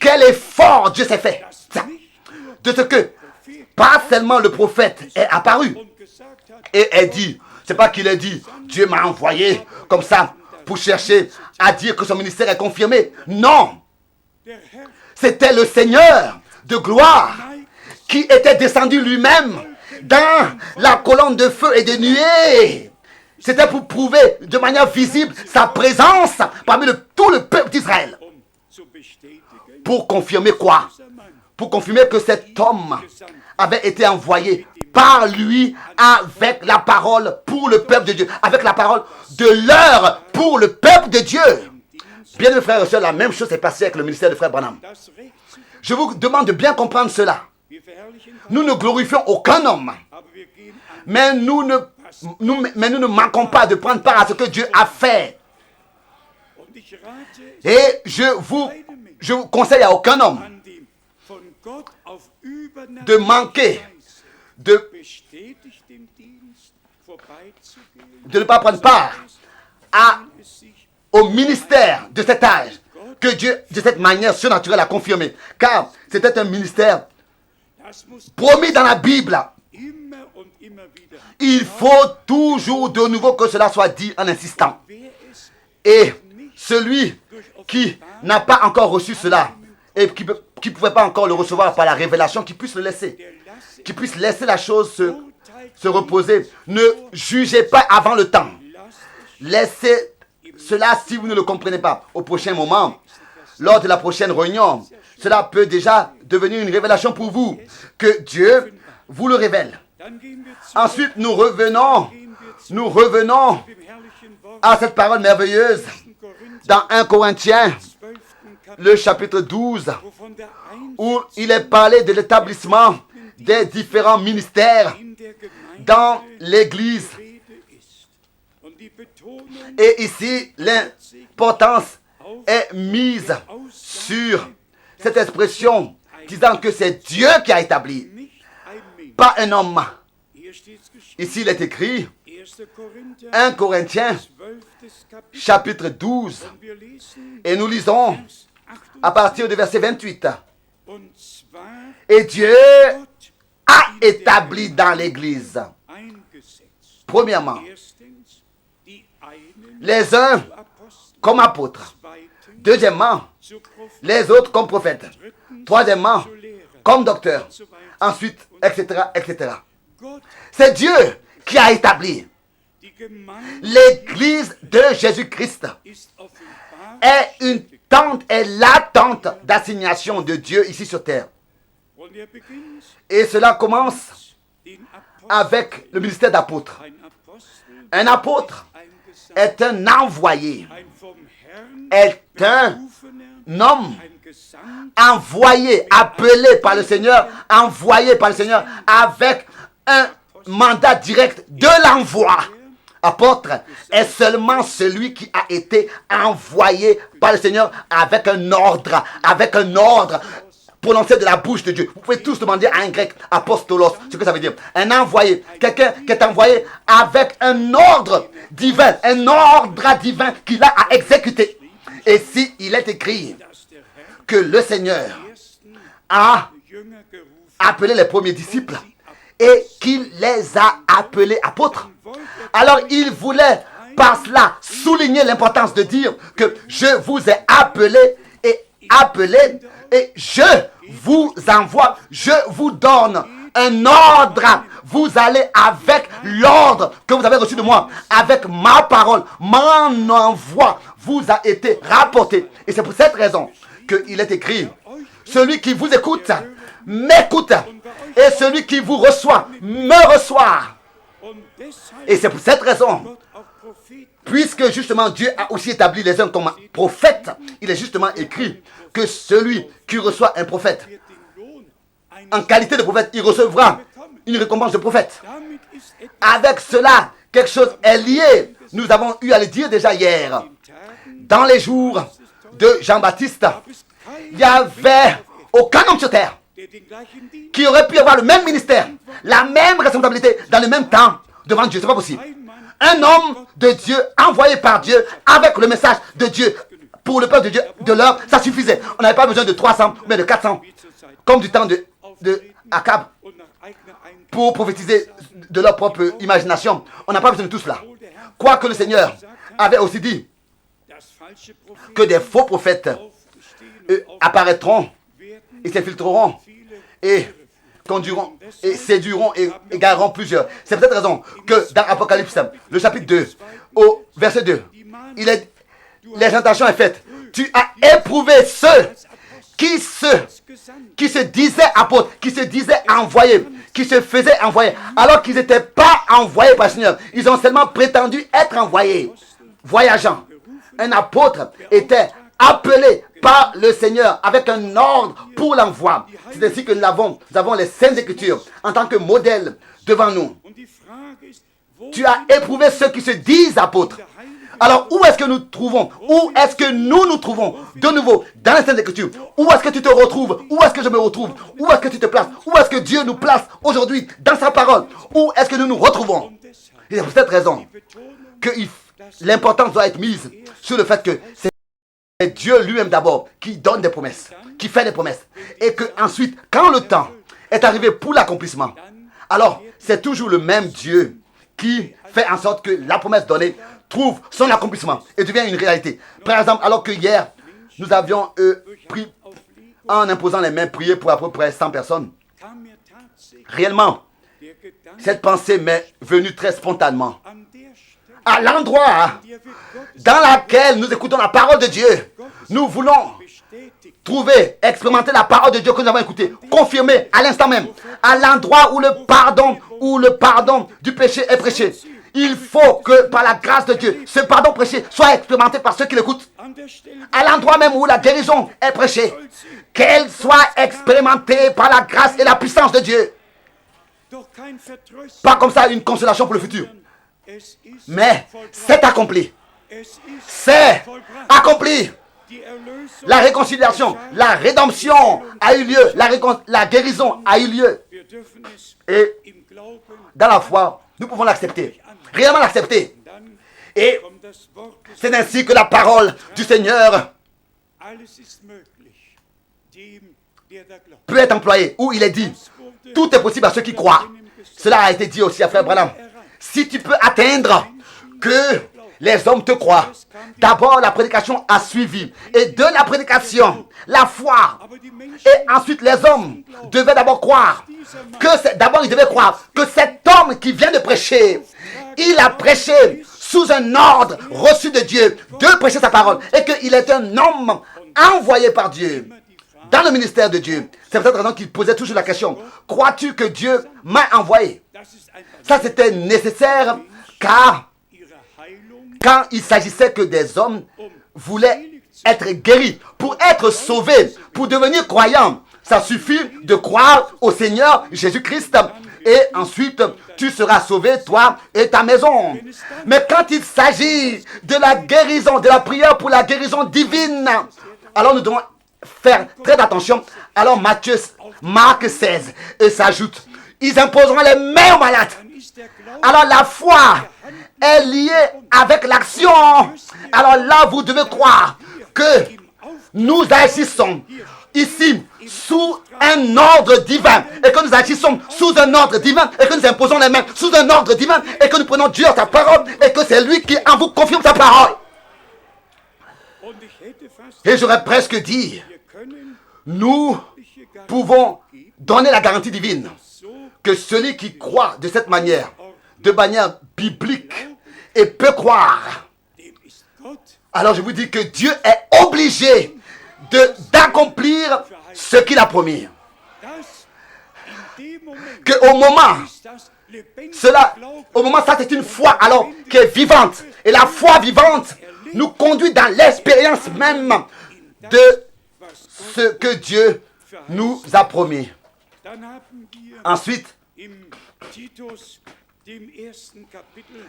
quel effort Dieu s'est fait. De ce que, pas seulement le prophète est apparu et est dit, c'est pas qu'il est dit, Dieu m'a envoyé comme ça pour chercher à dire que son ministère est confirmé. Non, c'était le Seigneur de gloire qui était descendu lui-même dans la colonne de feu et de nuée. C'était pour prouver de manière visible sa présence parmi tout le peuple d'Israël. Pour confirmer quoi? Pour confirmer que cet homme avait été envoyé par lui avec la parole pour le peuple de Dieu, avec la parole de l'heure pour le peuple de Dieu. Bien, mes frères et sœurs, la même chose s'est passée avec le ministère de frère Branham. Je vous demande de bien comprendre cela. Nous ne glorifions aucun homme, mais nous ne manquons pas de prendre part à ce que Dieu a fait. Et je vous conseille à aucun homme de manquer, de ne pas prendre part au ministère de cet âge que Dieu, de cette manière surnaturelle, a confirmé. Car c'était un ministère promis dans la Bible. Il faut toujours de nouveau que cela soit dit en insistant. Et celui qui n'a pas encore reçu cela et qui ne pouvait pas encore le recevoir par la révélation, qui puisse le laisser. Qui puisse laisser la chose se reposer. Ne jugez pas avant le temps. Laissez cela si vous ne le comprenez pas. Au prochain moment, lors de la prochaine réunion, cela peut déjà devenir une révélation pour vous. Que Dieu vous le révèle. Ensuite, nous revenons à cette parole merveilleuse dans 1 Corinthiens, le chapitre 12, où il est parlé de l'établissement des différents ministères dans l'Église. Et ici, l'importance est mise sur cette expression disant que c'est Dieu qui a établi, pas un homme. Ici, il est écrit 1 Corinthiens, chapitre 12, et nous lisons à partir du verset 28. Et Dieu a établi dans l'Église, premièrement, les uns comme apôtres, deuxièmement, les autres comme prophètes, troisièmement, comme docteurs, ensuite, etc., etc. C'est Dieu qui a établi. L'église de Jésus-Christ est la tente d'assignation de Dieu ici sur terre. Et cela commence avec le ministère d'apôtre. Un apôtre est un envoyé, est un homme envoyé, appelé par le Seigneur, envoyé par le Seigneur avec un mandat direct de l'envoi. Apôtre est seulement celui qui a été envoyé par le Seigneur avec un ordre prononcé de la bouche de Dieu. Vous pouvez tous demander à un grec, apostolos, ce que ça veut dire. Un envoyé, quelqu'un qui est envoyé avec un ordre divin qu'il a à exécuter. Et si il est écrit que le Seigneur a appelé les premiers disciples et qu'il les a appelés apôtres, alors il voulait par cela souligner l'importance de dire que je vous ai appelé et je vous envoie, je vous donne un ordre. Vous allez avec l'ordre que vous avez reçu de moi, avec ma parole, mon envoi vous a été rapporté. Et c'est pour cette raison qu'il est écrit, celui qui vous écoute, m'écoute, et celui qui vous reçoit, me reçoit. Et c'est pour cette raison, puisque justement Dieu a aussi établi les hommes comme prophètes, il est justement écrit que celui qui reçoit un prophète, en qualité de prophète, il recevra une récompense de prophète. Avec cela, quelque chose est lié. Nous avons eu à le dire déjà hier. Dans les jours de Jean-Baptiste, il n'y avait aucun homme sur terre qui aurait pu avoir le même ministère, la même responsabilité dans le même temps devant Dieu. Ce n'est pas possible. Un homme de Dieu, envoyé par Dieu, avec le message de Dieu, pour le peuple de Dieu, de l'heure, ça suffisait. On n'avait pas besoin de 300, mais de 400, comme du temps de Akab, pour prophétiser de leur propre imagination. On n'a pas besoin de tout cela. Quoique le Seigneur avait aussi dit que des faux prophètes apparaîtront et s'infiltreront et conduiront et séduiront et égareront plusieurs. C'est pour cette raison que dans Apocalypse, le chapitre 2, au verset 2, l'exhortation est faite. Tu as éprouvé ceux qui se disaient apôtres, qui se disaient envoyés, qui se faisaient envoyer, alors qu'ils n'étaient pas envoyés par le Seigneur. Ils ont seulement prétendu être envoyés, voyageant. Un apôtre était appelé par le Seigneur avec un ordre pour l'envoi. C'est ainsi que nous avons les Saintes Écritures en tant que modèle devant nous. Tu as éprouvé ceux qui se disent apôtres. Alors, où est-ce que nous trouvons? Où est-ce que nous nous trouvons de nouveau dans les Saintes Écritures? Où est-ce que tu te retrouves? Où est-ce que je me retrouve? Où est-ce que tu te places? Où est-ce que Dieu nous place aujourd'hui dans sa parole? Où est-ce que nous nous retrouvons? Et c'est pour cette raison que l'importance doit être mise sur le fait que c'est Dieu lui-même d'abord qui donne des promesses, qui fait des promesses. Et que ensuite, quand le temps est arrivé pour l'accomplissement, alors c'est toujours le même Dieu qui fait en sorte que la promesse donnée trouve son accomplissement et devient une réalité. Par exemple, alors que hier, nous avions pris, en imposant les mains, prié pour à peu près 100 personnes. Réellement, cette pensée m'est venue très spontanément. À l'endroit dans lequel nous écoutons la parole de Dieu, nous voulons trouver, expérimenter la parole de Dieu que nous avons écoutée, confirmer à l'instant même, à l'endroit où le pardon du péché est prêché. Il faut que par la grâce de Dieu, ce pardon prêché soit expérimenté par ceux qui l'écoutent. À l'endroit même où la guérison est prêchée, qu'elle soit expérimentée par la grâce et la puissance de Dieu. Pas comme ça une consolation pour le futur. Mais c'est accompli. C'est accompli. La réconciliation, la rédemption a eu lieu. La guérison a eu lieu. Et dans la foi, nous pouvons l'accepter. Réellement l'accepter. Et c'est ainsi que la parole du Seigneur peut être employée. Où il est dit, tout est possible à ceux qui croient. Cela a été dit aussi à Frère Branham. Si tu peux atteindre que les hommes te croient. D'abord, la prédication a suivi. Et de la prédication, la foi. Et ensuite, les hommes devaient d'abord croire. D'abord, ils devaient croire que cet homme qui vient de prêcher, il a prêché sous un ordre reçu de Dieu, de prêcher sa parole. Et qu'il est un homme envoyé par Dieu dans le ministère de Dieu. C'est peut-être raison qu'il posait toujours la question, crois-tu que Dieu m'a envoyé? Ça, c'était nécessaire car quand il s'agissait que des hommes voulaient être guéris, pour être sauvés, pour devenir croyants, ça suffit de croire au Seigneur Jésus-Christ et ensuite tu seras sauvé, toi et ta maison. Mais quand il s'agit de la guérison, de la prière pour la guérison divine, alors nous devons faire très attention. Alors Marc 16 et s'ajoute, ils imposeront les mains aux malades. Alors la foi est liée avec l'action. Alors là, vous devez croire que nous agissons ici sous un ordre divin et que nous agissons sous un ordre divin et que nous imposons les mains sous un ordre divin et que nous prenons Dieu à sa parole et que c'est lui qui en vous confirme sa parole. Et j'aurais presque dit, nous pouvons donner la garantie divine que celui qui croit de cette manière, de manière biblique, et peut croire, alors je vous dis que Dieu est obligé d'accomplir ce qu'il a promis. Qu'au moment, ça c'est une foi alors qui est vivante. Et la foi vivante nous conduit dans l'expérience même de ce que Dieu nous a promis. Ensuite,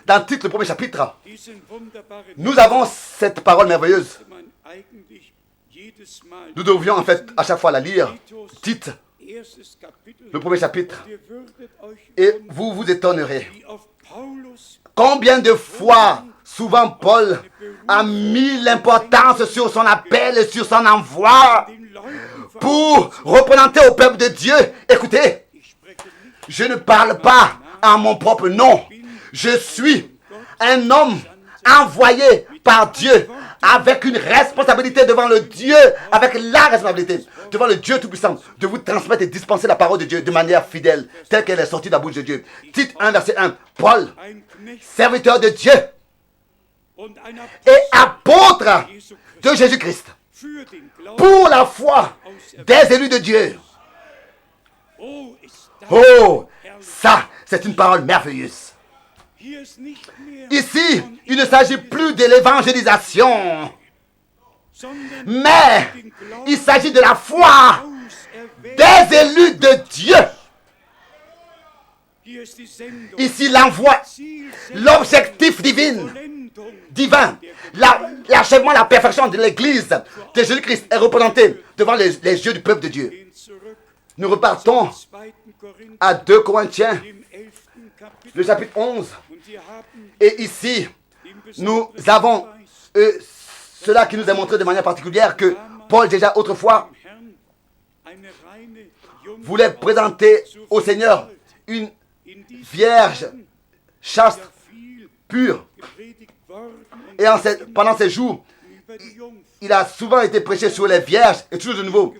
dans Tite, le premier chapitre, nous avons cette parole merveilleuse. Nous devions en fait à chaque fois la lire. Tite, le premier chapitre. Et vous vous étonnerez. Combien de fois, souvent Paul a mis l'importance sur son appel et sur son envoi pour représenter au peuple de Dieu. Écoutez, je ne parle pas en mon propre nom. Je suis un homme envoyé par Dieu avec une responsabilité devant le Dieu, avec la responsabilité devant le Dieu Tout-Puissant de vous transmettre et dispenser la parole de Dieu de manière fidèle, telle qu'elle est sortie de la bouche de Dieu. Tite 1, verset 1. Paul, serviteur de Dieu et apôtre de Jésus-Christ, pour la foi des élus de Dieu. Oh, ça, c'est une parole merveilleuse. Ici, il ne s'agit plus de l'évangélisation, mais il s'agit de la foi des élus de Dieu. Ici, l'envoi, l'objectif divin, l'achèvement, la perfection de l'Église de Jésus-Christ est représenté devant les yeux du peuple de Dieu. Nous repartons à 2 Corinthiens, le chapitre 11. Et ici, nous avons cela qui nous est montré de manière particulière que Paul, déjà autrefois, voulait présenter au Seigneur une vierge chaste, pure. Et pendant ces jours, il a souvent été prêché sur les vierges. Et toujours de nouveau,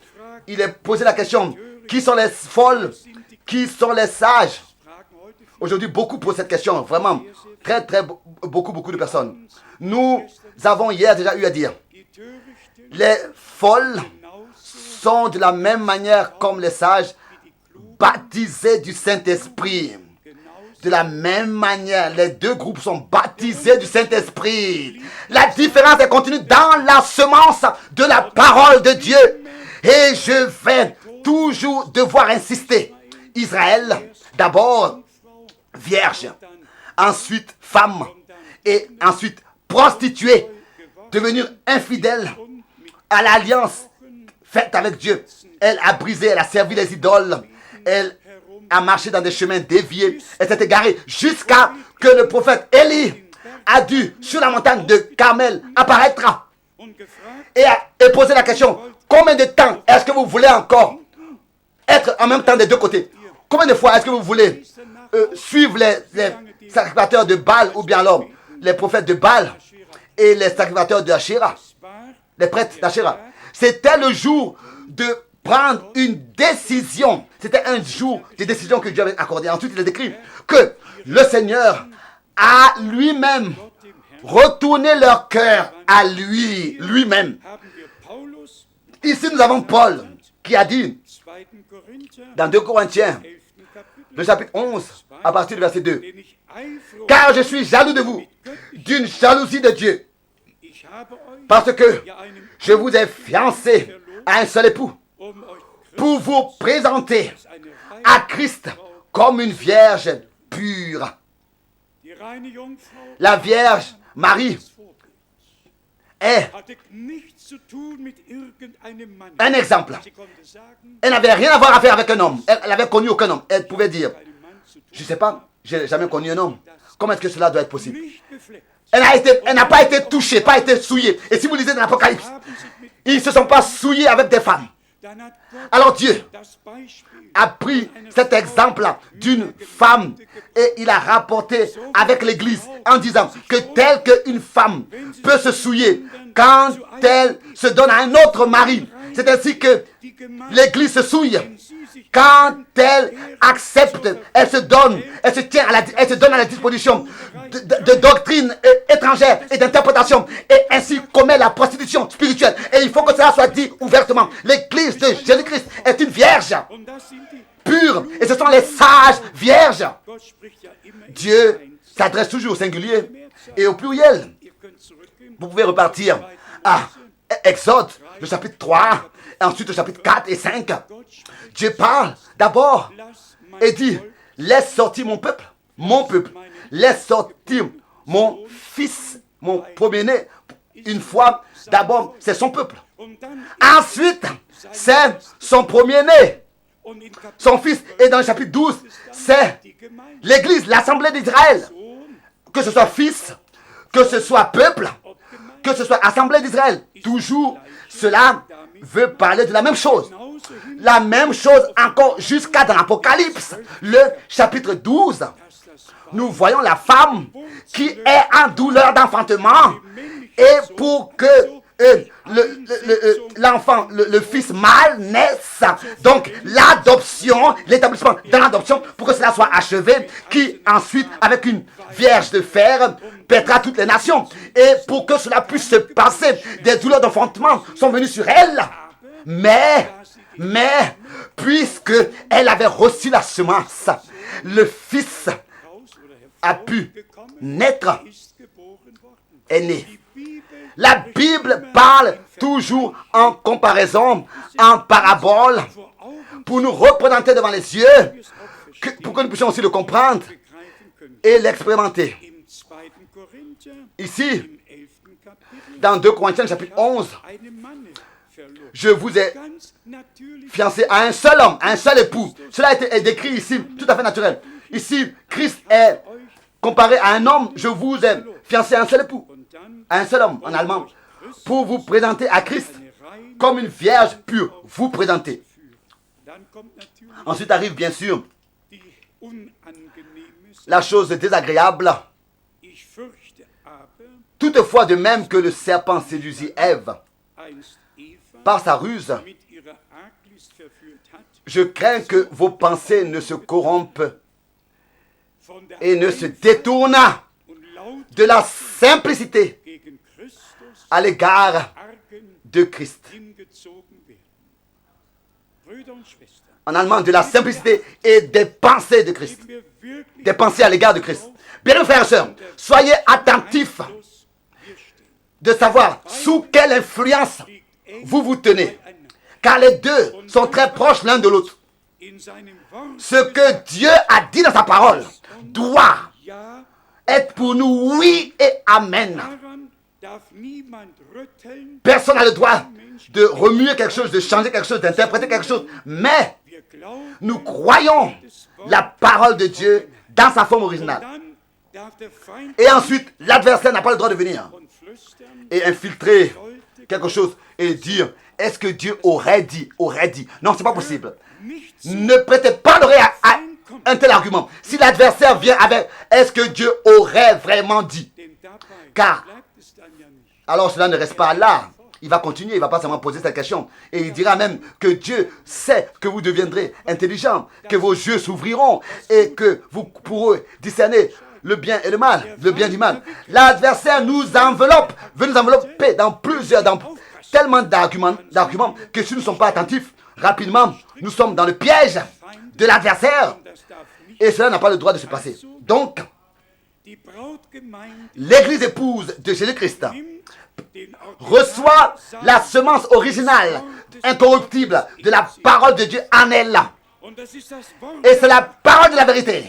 il est posé la question, qui sont les folles? Qui sont les sages? Aujourd'hui, beaucoup posent cette question. Vraiment, beaucoup de personnes. Nous avons hier déjà eu à dire, les folles sont de la même manière comme les sages, baptisés du Saint-Esprit. De la même manière, les deux groupes sont baptisés du Saint-Esprit. La différence est contenue dans la semence de la parole de Dieu. Et je vais toujours devoir insister. Israël, d'abord, vierge. Ensuite, femme. Et ensuite, prostituée. Devenir infidèle à l'alliance faite avec Dieu. Elle a brisé, elle a servi les idoles. Elle a marché dans des chemins déviés. Elle s'est égarée jusqu'à que le prophète Élie a dû, sur la montagne de Carmel, apparaître et poser la question, combien de temps est-ce que vous voulez encore être en même temps des deux côtés? Combien de fois est-ce que vous voulez suivre les sacrificateurs de Baal ou bien alors les prophètes de Baal et les sacrificateurs de Asherah, les prêtres d'Asherah. C'était le jour de prendre une décision. C'était un jour de décision que Dieu avait accordé. Ensuite, il a décrit que le Seigneur a lui-même retourné leur cœur à lui-même. Ici, nous avons Paul qui a dit dans 2 Corinthiens, le chapitre 11, à partir du verset 2, « Car je suis jaloux de vous, d'une jalousie de Dieu, parce que je vous ai fiancé à un seul époux, pour vous présenter à Christ comme une vierge pure. » La Vierge Marie est un exemple. Elle n'avait rien à faire avec un homme. Elle n'avait connu aucun homme. Elle pouvait dire, je ne sais pas, je n'ai jamais connu un homme. Comment est-ce que cela doit être possible? Elle n'a pas été touchée, pas été souillée. Et si vous lisez dans l'Apocalypse, ils ne se sont pas souillés avec des femmes. Alors Dieu a pris cet exemple-là d'une femme et il a rapporté avec l'Église en disant que telle qu'une femme peut se souiller quand elle se donne à un autre mari, c'est ainsi que l'Église se souille quand elle accepte, elle se donne, elle se tient elle se donne à la disposition de doctrines étrangères et d'interprétations et ainsi commet la prostitution spirituelle. Et il faut que cela soit dit ouvertement. L'Église de Jésus-Christ est une vierge pure et ce sont les sages vierges. Dieu s'adresse toujours au singulier et au pluriel. Vous pouvez repartir à Exode, le chapitre 3, et ensuite le chapitre 4 et 5. Dieu parle d'abord et dit, laisse sortir mon peuple, laisse sortir mon fils, mon premier-né. Une fois, d'abord, c'est son peuple. Ensuite, c'est son premier-né, son fils. Et dans le chapitre 12, c'est l'Église, l'Assemblée d'Israël. Que ce soit fils, que ce soit peuple, que ce soit Assemblée d'Israël. Toujours, cela veut parler de la même chose. La même chose encore jusqu'à dans l'Apocalypse, le chapitre 12. Nous voyons la femme qui est en douleur d'enfantement et pour que l'enfant, le fils mâle naisse. Donc l'adoption, l'établissement de l'adoption pour que cela soit achevé, qui ensuite avec une vierge de fer pètera toutes les nations. Et pour que cela puisse se passer, des douleurs d'enfantement sont venues sur elle. Mais puisque elle avait reçu la semence, le fils a pu naître, est né. La Bible parle toujours en comparaison, en parabole, pour nous représenter devant les yeux, pour que nous puissions aussi le comprendre et l'expérimenter. Ici, dans 2 Corinthiens chapitre 11, je vous ai fiancé à un seul homme, à un seul époux. Cela est décrit ici, tout à fait naturel. Ici, Christ est comparé à un homme. Je vous ai fiancé à un seul époux, à un seul homme, en allemand, pour vous présenter à Christ comme une vierge pure. Vous présenter. Ensuite arrive bien sûr la chose désagréable. Toutefois, de même que le serpent séduisit Ève par sa ruse, je crains que vos pensées ne se corrompent et ne se détournent de la simplicité à l'égard de Christ. En allemand, de la simplicité et des pensées de Christ. Des pensées à l'égard de Christ. Bien, frères et sœurs, soyez attentifs de savoir sous quelle influence vous vous tenez. Car les deux sont très proches l'un de l'autre. Ce que Dieu a dit dans sa parole doit être pour nous oui et amen. Personne n'a le droit de remuer quelque chose, de changer quelque chose, d'interpréter quelque chose. Mais nous croyons la parole de Dieu dans sa forme originale. Et ensuite, l'adversaire n'a pas le droit de venir et infiltrer quelque chose et dire, est-ce que Dieu aurait dit? Non, c'est pas possible. Ne prêtez pas l'oreille à un tel argument. Si l'adversaire vient avec, est-ce que Dieu aurait vraiment dit? Car, alors cela ne reste pas là. Il va continuer, il ne va pas seulement poser cette question. Et il dira même que Dieu sait que vous deviendrez intelligent, que vos yeux s'ouvriront et que vous pourrez discerner le bien et le mal, le bien du mal. L'adversaire nous enveloppe, veut nous envelopper dans tellement d'arguments que si nous ne sommes pas attentifs, rapidement, nous sommes dans le piège de l'adversaire. Et cela n'a pas le droit de se passer. Donc, l'église épouse de Jésus-Christ reçoit la semence originale, incorruptible, de la parole de Dieu en elle. Et c'est la parole de la vérité.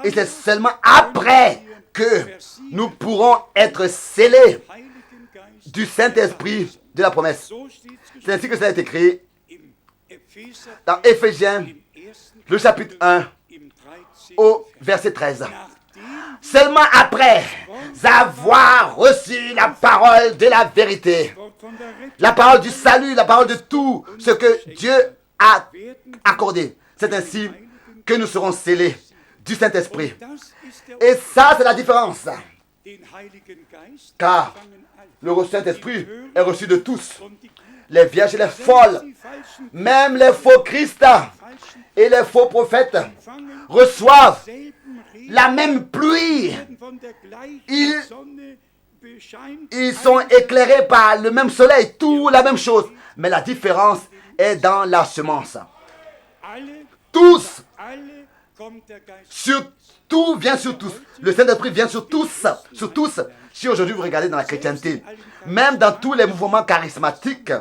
Et c'est seulement après que nous pourrons être scellés du Saint-Esprit de la promesse. C'est ainsi que cela est écrit dans Éphésiens, le chapitre 1, au verset 13. Seulement après avoir reçu la parole de la vérité, la parole du salut, la parole de tout ce que Dieu a accordé. C'est ainsi que nous serons scellés du Saint-Esprit. Et ça, c'est la différence. Car le Saint-Esprit est reçu de tous. Les vierges et les folles, même les faux Christ et les faux prophètes reçoivent la même pluie. Ils sont éclairés par le même soleil, tout la même chose. Mais la différence est dans la semence. Tous, tout vient sur tous. Le Saint-Esprit vient sur tous. Sur tous. Si aujourd'hui vous regardez dans la chrétienté, même dans tous les mouvements charismatiques,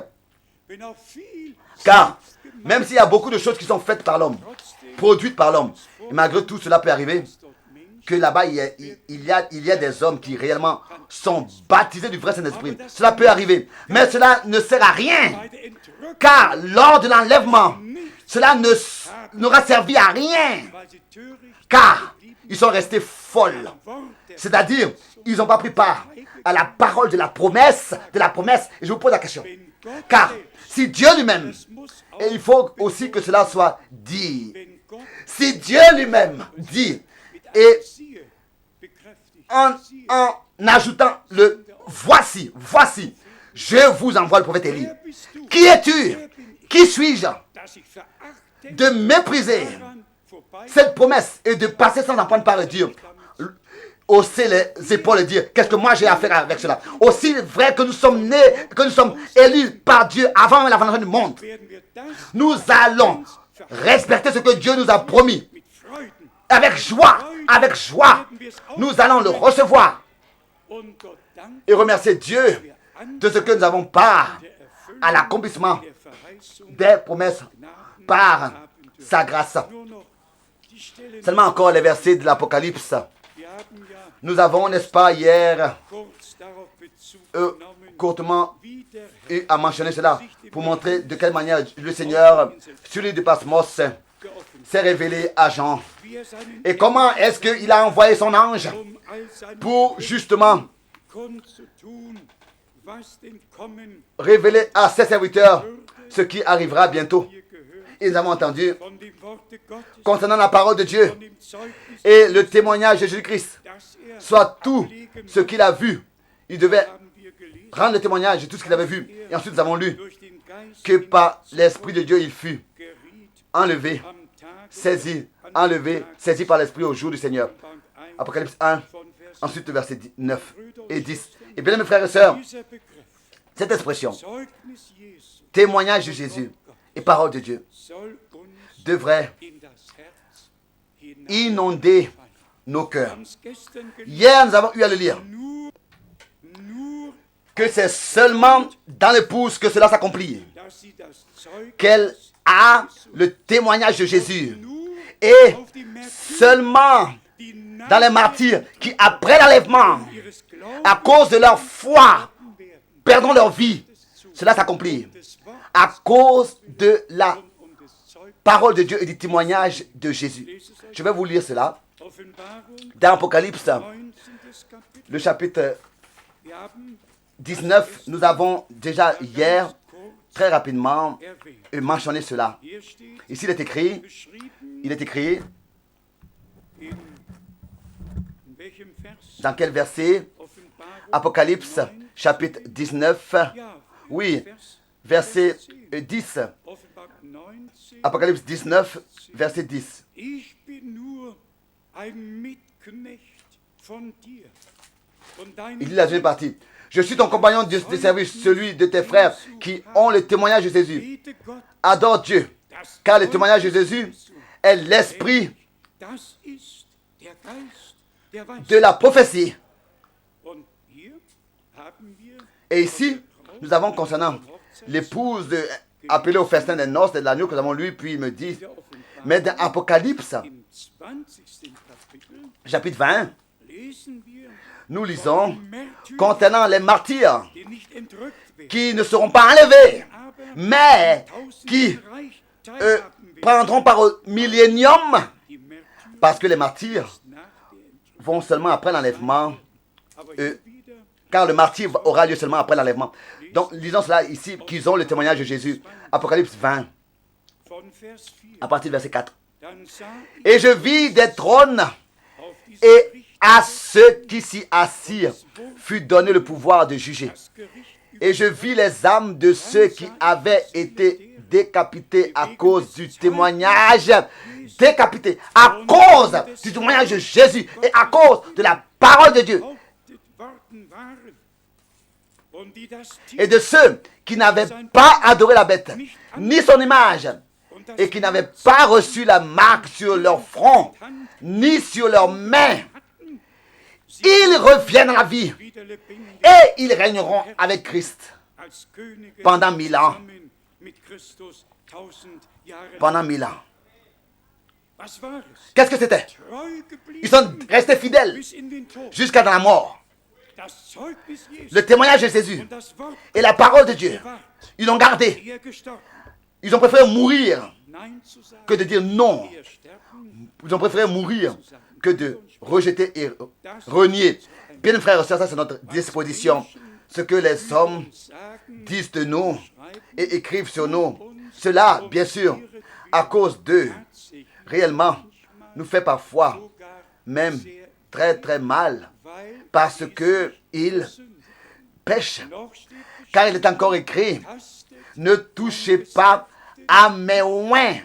car même s'il y a beaucoup de choses qui sont faites par l'homme, produites par l'homme, et malgré tout cela peut arriver que là-bas il y a des hommes qui réellement sont baptisés du vrai Saint-Esprit. Cela peut arriver, mais cela ne sert à rien, car lors de l'enlèvement, cela n'aura servi à rien, car ils sont restés folles. C'est-à-dire, ils n'ont pas pris part à la parole de la promesse, et je vous pose la question. Car si Dieu lui-même, et il faut aussi que cela soit dit, si Dieu lui-même dit, et en ajoutant le voici, je vous envoie le prophète Élie. Qui es-tu? Qui suis-je de mépriser cette promesse et de passer sans en prendre part et dire, hausser les épaules et dire, qu'est-ce que moi j'ai à faire avec cela? Aussi vrai que nous sommes nés, que nous sommes élus par Dieu avant la fondation du monde, nous allons respecter ce que Dieu nous a promis. Avec joie, nous allons le recevoir et remercier Dieu de ce que nous avons part à l'accomplissement des promesses par sa grâce. Seulement encore les versets de l'Apocalypse. Nous avons, n'est-ce pas, hier, courtement eu à mentionner cela pour montrer de quelle manière le Seigneur, sur l'île de Patmos, s'est révélé à Jean. Et comment est-ce qu'il a envoyé son ange pour justement révéler à ses serviteurs ce qui arrivera bientôt. Et nous avons entendu concernant la parole de Dieu et le témoignage de Jésus-Christ, soit tout ce qu'il a vu. Il devait rendre le témoignage de tout ce qu'il avait vu. Et ensuite nous avons lu que par l'Esprit de Dieu il fut enlevé, saisi par l'Esprit au jour du Seigneur. Apocalypse 1, ensuite le verset 9 et 10. Et bien mes frères et sœurs, cette expression, témoignage de Jésus et parole de Dieu, devrait inonder nos cœurs. Hier, nous avons eu à le lire, que c'est seulement dans l'épouse que cela s'accomplit, qu'elle a le témoignage de Jésus, et seulement dans les martyrs qui, après l'enlèvement, à cause de leur foi, perdront leur vie, cela s'accomplit à cause de la parole de Dieu et du témoignage de Jésus. Je vais vous lire cela dans Apocalypse, le chapitre 19. Nous avons déjà hier très rapidement mentionné cela. Ici il est écrit Dans quel verset? Apocalypse, chapitre 19. Oui, verset 10. Apocalypse 19, verset 10. Il dit la deuxième partie. Je suis ton compagnon de service, celui de tes frères qui ont le témoignage de Jésus. Adore Dieu, car le témoignage de Jésus est l'esprit de la prophétie. Et ici, nous avons concernant l'épouse appelée au festin des noces de l'agneau que nous avons lu, puis il me dit, mais dans Apocalypse, chapitre 20, nous lisons concernant les martyrs qui ne seront pas enlevés, mais qui prendront part au millénium, parce que les martyrs vont seulement après l'enlèvement, car le martyr aura lieu seulement après l'enlèvement. Donc, lisons cela ici, qu'ils ont le témoignage de Jésus. Apocalypse 20, à partir du verset 4. Et je vis des trônes, et à ceux qui s'y assirent fut donné le pouvoir de juger. Et je vis les âmes de ceux qui avaient été décapités à cause du témoignage. Décapités à cause du témoignage de Jésus et à cause de la parole de Dieu. Et de ceux qui n'avaient pas adoré la bête, ni son image, et qui n'avaient pas reçu la marque sur leur front, ni sur leurs mains. Ils reviennent à la vie et ils régneront avec Christ pendant 1000 ans. Pendant 1000 ans. Qu'est-ce que c'était? Ils sont restés fidèles jusqu'à dans la mort. Le témoignage de Jésus et la parole de Dieu, ils l'ont gardé. Ils ont préféré mourir que de dire non. Ils ont préféré mourir que de rejeter et renier. Bien, frères et sœurs, ça c'est notre disposition. Ce que les hommes disent de nous et écrivent sur nous, cela, bien sûr, à cause d'eux, réellement, nous fait parfois même très très mal parce qu'ils pêchent. Car il est encore écrit, ne touchez pas à mes oins.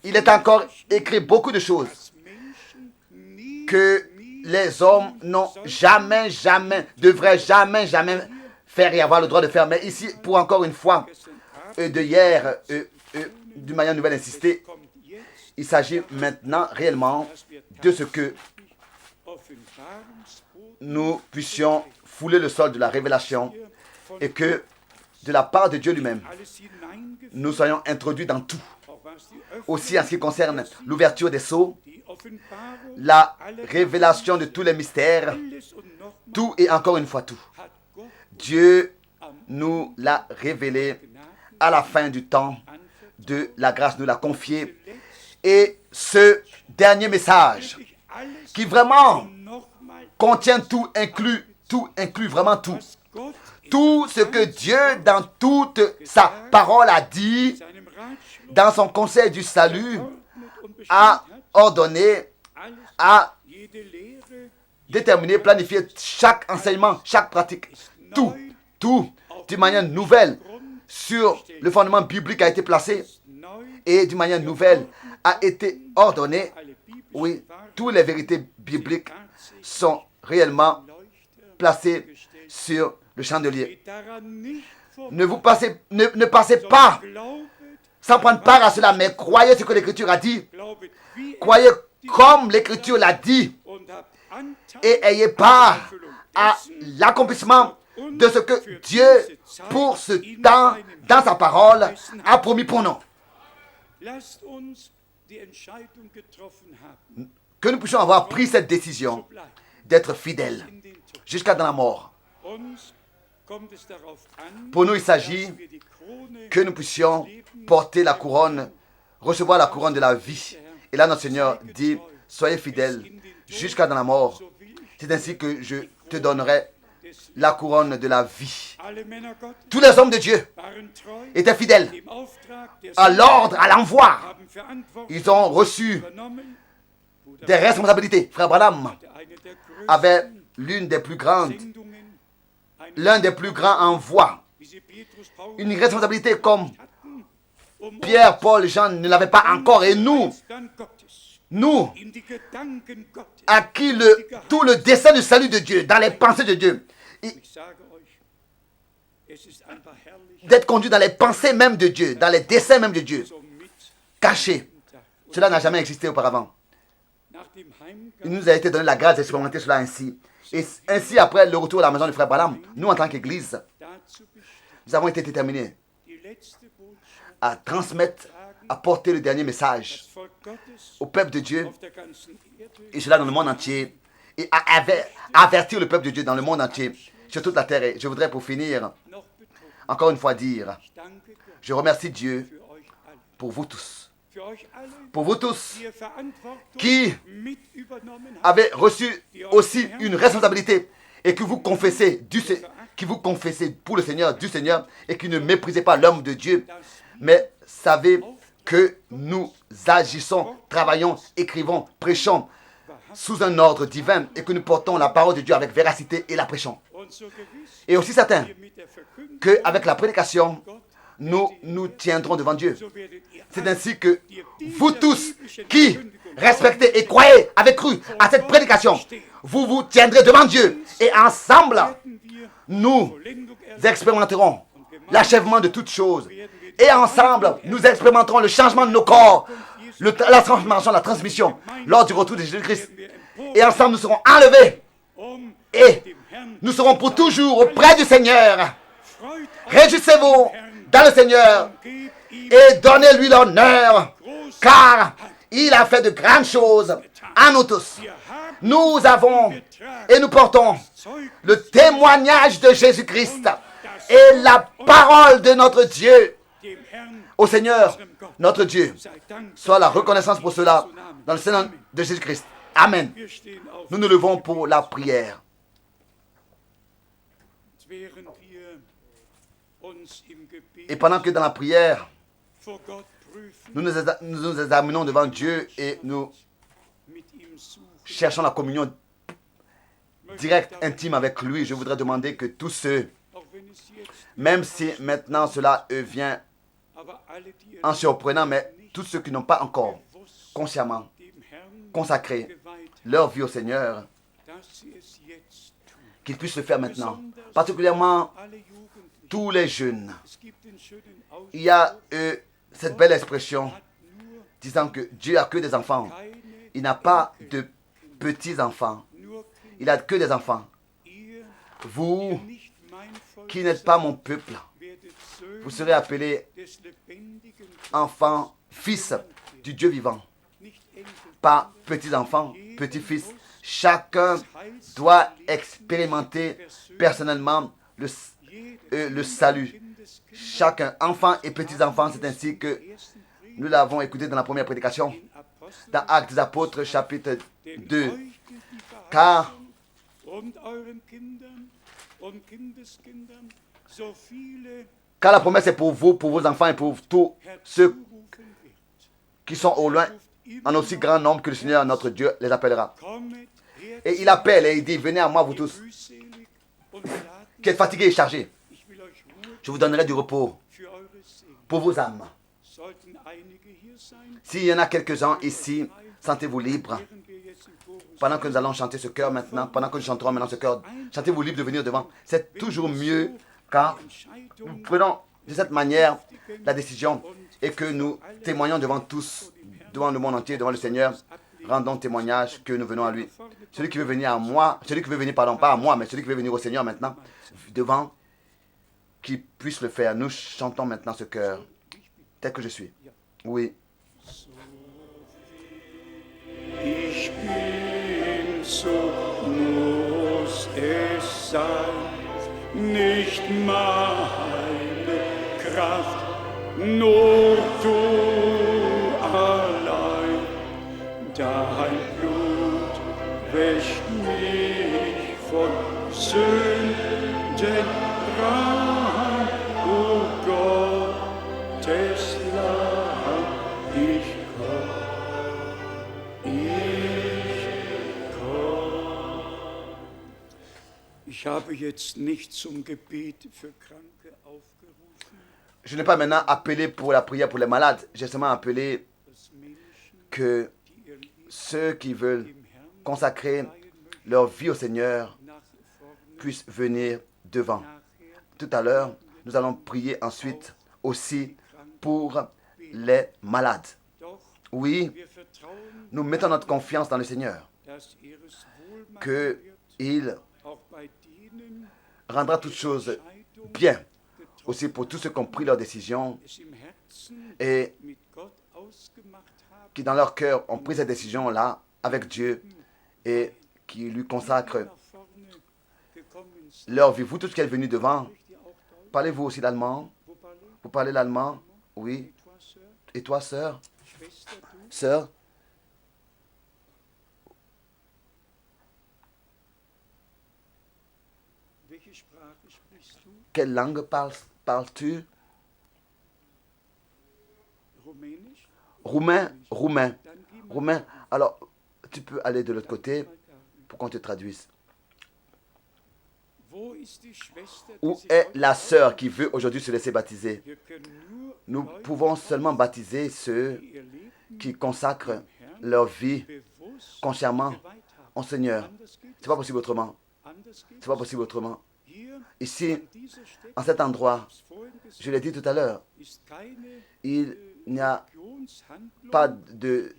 Il est encore écrit beaucoup de choses que les hommes n'ont jamais, devraient jamais faire et avoir le droit de faire. Mais ici, pour encore une fois, de hier, d'une manière nouvelle insistée, il s'agit maintenant réellement de ce que nous puissions fouler le sol de la révélation et que de la part de Dieu lui-même, nous soyons introduits dans tout. Aussi en ce qui concerne l'ouverture des sceaux, la révélation de tous les mystères, tout et encore une fois tout. Dieu nous l'a révélé à la fin du temps de la grâce, nous l'a confié. Et ce dernier message, qui vraiment contient tout, inclut vraiment tout. Tout ce que Dieu, dans toute sa parole, a dit, dans son conseil du salut, a ordonné, a déterminé, planifié chaque enseignement, chaque pratique, tout, d'une manière nouvelle, sur le fondement biblique a été placé et d'une manière nouvelle a été ordonné. Oui, toutes les vérités bibliques sont réellement placées sur le chandelier. Ne passez pas sans prendre part à cela, mais croyez ce que l'Écriture a dit. Croyez comme l'Écriture l'a dit et ayez part à l'accomplissement de ce que Dieu, pour ce temps, dans sa parole, a promis pour nous. Que nous puissions avoir pris cette décision d'être fidèles jusqu'à dans la mort. Pour nous, il s'agit que nous puissions porter la couronne, recevoir la couronne de la vie. Et là, notre Seigneur dit, soyez fidèles jusqu'à dans la mort. C'est ainsi que je te donnerai la couronne de la vie. Tous les hommes de Dieu étaient fidèles à l'ordre, à l'envoi. Ils ont reçu des responsabilités. Frère Branham avait l'un des plus grands envois, une responsabilité comme Pierre, Paul, Jean ne l'avaient pas encore. Et nous, à qui tout le dessein du salut de Dieu, dans les pensées de Dieu, d'être conduit dans les pensées même de Dieu, dans les desseins même de Dieu, caché. Cela n'a jamais existé auparavant. Il nous a été donné la grâce d'expérimenter cela ainsi. Et ainsi, après le retour à la maison du frère Branham, nous, en tant qu'Église, nous avons été déterminés à transmettre, à porter le dernier message au peuple de Dieu, et cela dans le monde entier, et à avertir le peuple de Dieu dans le monde entier, sur toute la terre. Et je voudrais pour finir, encore une fois dire, je remercie Dieu pour vous tous. Pour vous tous qui avez reçu aussi une responsabilité et que vous confessez, pour le Seigneur, du Seigneur, et qui ne méprisez pas l'homme de Dieu, mais savez que nous agissons, travaillons, écrivons, prêchons sous un ordre divin et que nous portons la parole de Dieu avec véracité et la prêchons. Et aussi certain qu'avec la prédication, nous nous tiendrons devant Dieu. C'est ainsi que vous tous qui respectez et croyez, avez cru à cette prédication, vous vous tiendrez devant Dieu et ensemble, nous expérimenterons l'achèvement de toutes choses. Et ensemble, nous expérimenterons le changement de nos corps, la transformation, la transmission lors du retour de Jésus-Christ. Et ensemble, nous serons enlevés et nous serons pour toujours auprès du Seigneur. Réjouissez-vous dans le Seigneur et donnez-lui l'honneur, car il a fait de grandes choses à nous tous. Nous avons et nous portons le témoignage de Jésus-Christ et la parole de notre Dieu. Au Seigneur, notre Dieu, soit la reconnaissance pour cela dans le Seigneur de Jésus-Christ. Amen. Nous nous levons pour la prière. Et pendant que dans la prière, nous nous examinons devant Dieu et nous cherchons la communion directe, intime avec lui, je voudrais demander que tous ceux, même si maintenant cela vient en surprenant, mais tous ceux qui n'ont pas encore consciemment consacré leur vie au Seigneur, qu'ils puissent le faire maintenant. Particulièrement tous les jeunes. Il y a cette belle expression disant que Dieu a que des enfants. Il n'a pas de petits-enfants. Il n'a que des enfants. Vous, qui n'êtes pas mon peuple, vous serez appelés enfants, fils du Dieu vivant. Pas petits-enfants, petits-fils. Chacun doit expérimenter personnellement le salut. Chacun, enfant et petits-enfants, c'est ainsi que nous l'avons écouté dans la première prédication, dans Actes des Apôtres, chapitre 2. Car la promesse est pour vous, pour vos enfants et pour tous ceux qui sont au loin, en aussi grand nombre que le Seigneur, notre Dieu, les appellera. Et il appelle et il dit, venez à moi, vous tous, qui êtes fatigués et chargés. Je vous donnerai du repos pour vos âmes. S'il y en a quelques-uns ici, sentez-vous libres. Pendant que nous allons chanter ce chœur maintenant, pendant que nous chanterons maintenant ce chœur, sentez-vous libre de venir devant. C'est toujours mieux quand nous prenons de cette manière la décision et que nous témoignons devant tous, devant le monde entier, devant le Seigneur. Rendons témoignage que nous venons à lui. Celui qui veut venir à moi, celui qui veut venir, pardon, pas à moi, mais celui qui veut venir au Seigneur maintenant, devant, qu'il puisse le faire. Nous chantons maintenant ce chœur, tel que je suis. Oui. Ich bin, so muss es sein, nicht meine Kraft, nur du allein. Dein Blut wäscht mich von Sünden rein, o Gottes Lamm, ich komm. Ich habe jetzt nicht zum Gebet für Kranke aufgerufen, Je n'ai pas maintenant appelé pour la prière pour les malades. J'ai seulement appelé dass Menschen, que die ihr Leben ceux qui veulent dem Herrn consacrer weihen möchten, leur vie au Seigneur nach vorne, puissent venir devant. nachher Tout à l'heure, nous allons prier ensuite aussi die Kranken. pour les malades. Doch Oui, wir vertrauen, nous mettons notre confiance dans le Seigneur, dass er es wohl machen qu'il wird, auch bei denen, rendra toutes choses Entscheidung bien, getroffen aussi pour tous ceux qui ont pris leurs décisions es im Herzen et mit Gott ausgemacht haben, qui dans leur cœur ont pris cette décision-là avec Dieu et qui lui consacrent nach vorne gekommen sind. leur vie. Vous tous qui êtes venus devant, Spricht ihr auch Deutsch? parlez-vous aussi l'allemand? Wo parlez? Vous parlez l'allemand? Oui. Et toi, Sir? Et toi, sœur? Schwester, du? Sœur? Welche Sprache sprichst du? Quelle langue parles-tu? Rumänisch? Roumain? Roumain. Dann geh mal Roumain. Alors, tu peux aller de l'autre côté mal dahin. pour qu'on te traduise. Wo ist die Schwester, die Où sich est heute la sœur qui veut aujourd'hui se laisser baptiser? Wir können nur Nous Leute pouvons seulement baptiser ceux die ihr Leben qui consacrent dem Herrn leur vie bewusst consciemment geweiht haben. au Seigneur. Anders geht C'est pas es possible autrement. Anders geht C'est pas es. possible autrement. Hier Ici, an dieser Stätte, en cet endroit, ich hab's vorhin gesagt, je l'ai dit tout à l'heure, ist keine il n'y a Religionshandlung pas hier.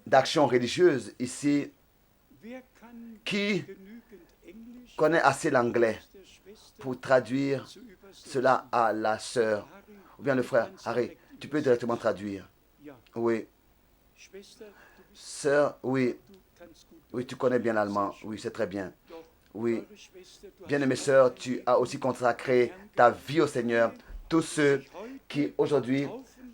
d'action religieuse ici. Wer kann Qui genügend Englisch connaît assez l'anglais aus der Schwester pour traduire zu übersetzen? cela à la sœur Harry, ou bien le du frère? kannst Harry, direkt tu peux übersetzen. directement traduire. Ja, Oui. Schwester, du bist Sœur, oui. du kannst gut Oui, tu connais bien l'allemand. Oui, c'est très bien. Doch, Oui. eure Schwester, du Bien-aimée hast sœur, auch tu as aussi consacré ta vie au Seigneur. Tous ceux qui aujourd'hui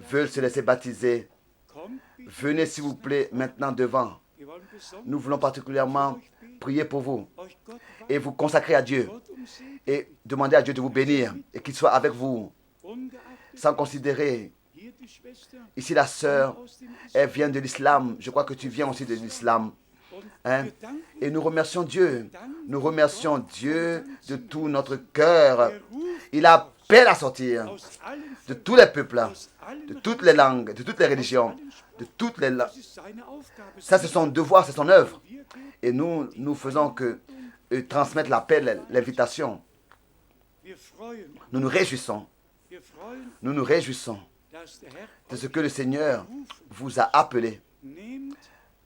veulent se laisser baptiser, Kommt bitte venez s'il vous plaît maintenant devant. Wir wollen besonders Nous voulons particulièrement für euch beten, prier pour vous euch Gott et vous consacrer à Dieu Gott um Segen et demander à Dieu de vous bénir et qu'il soit avec vous ungeachtet sans considérer. hier die Schwester Ici la sœur, aus dem elle vient de l'islam. Je crois que tu viens aussi de l'islam. Und Hein? wir danken Et nous remercions Dieu. Nous remercions Dieu de tout notre cœur. er ruft Il appelle à sortir aus allen de Völkern, tous les peuples, aus allen de toutes les langues, de toutes les aus religions, allen Sprachen. de toutes les langues. Das ist seine Aufgabe. Ça, c'est son devoir, c'est son œuvre. Wir geben, Et nous faisons que transmettre l'appel, l'invitation. wir freuen, Nous nous réjouissons. wir freuen, Nous nous réjouissons dass der Herr de ce que le Seigneur berufen. vous a appelé. Nehmt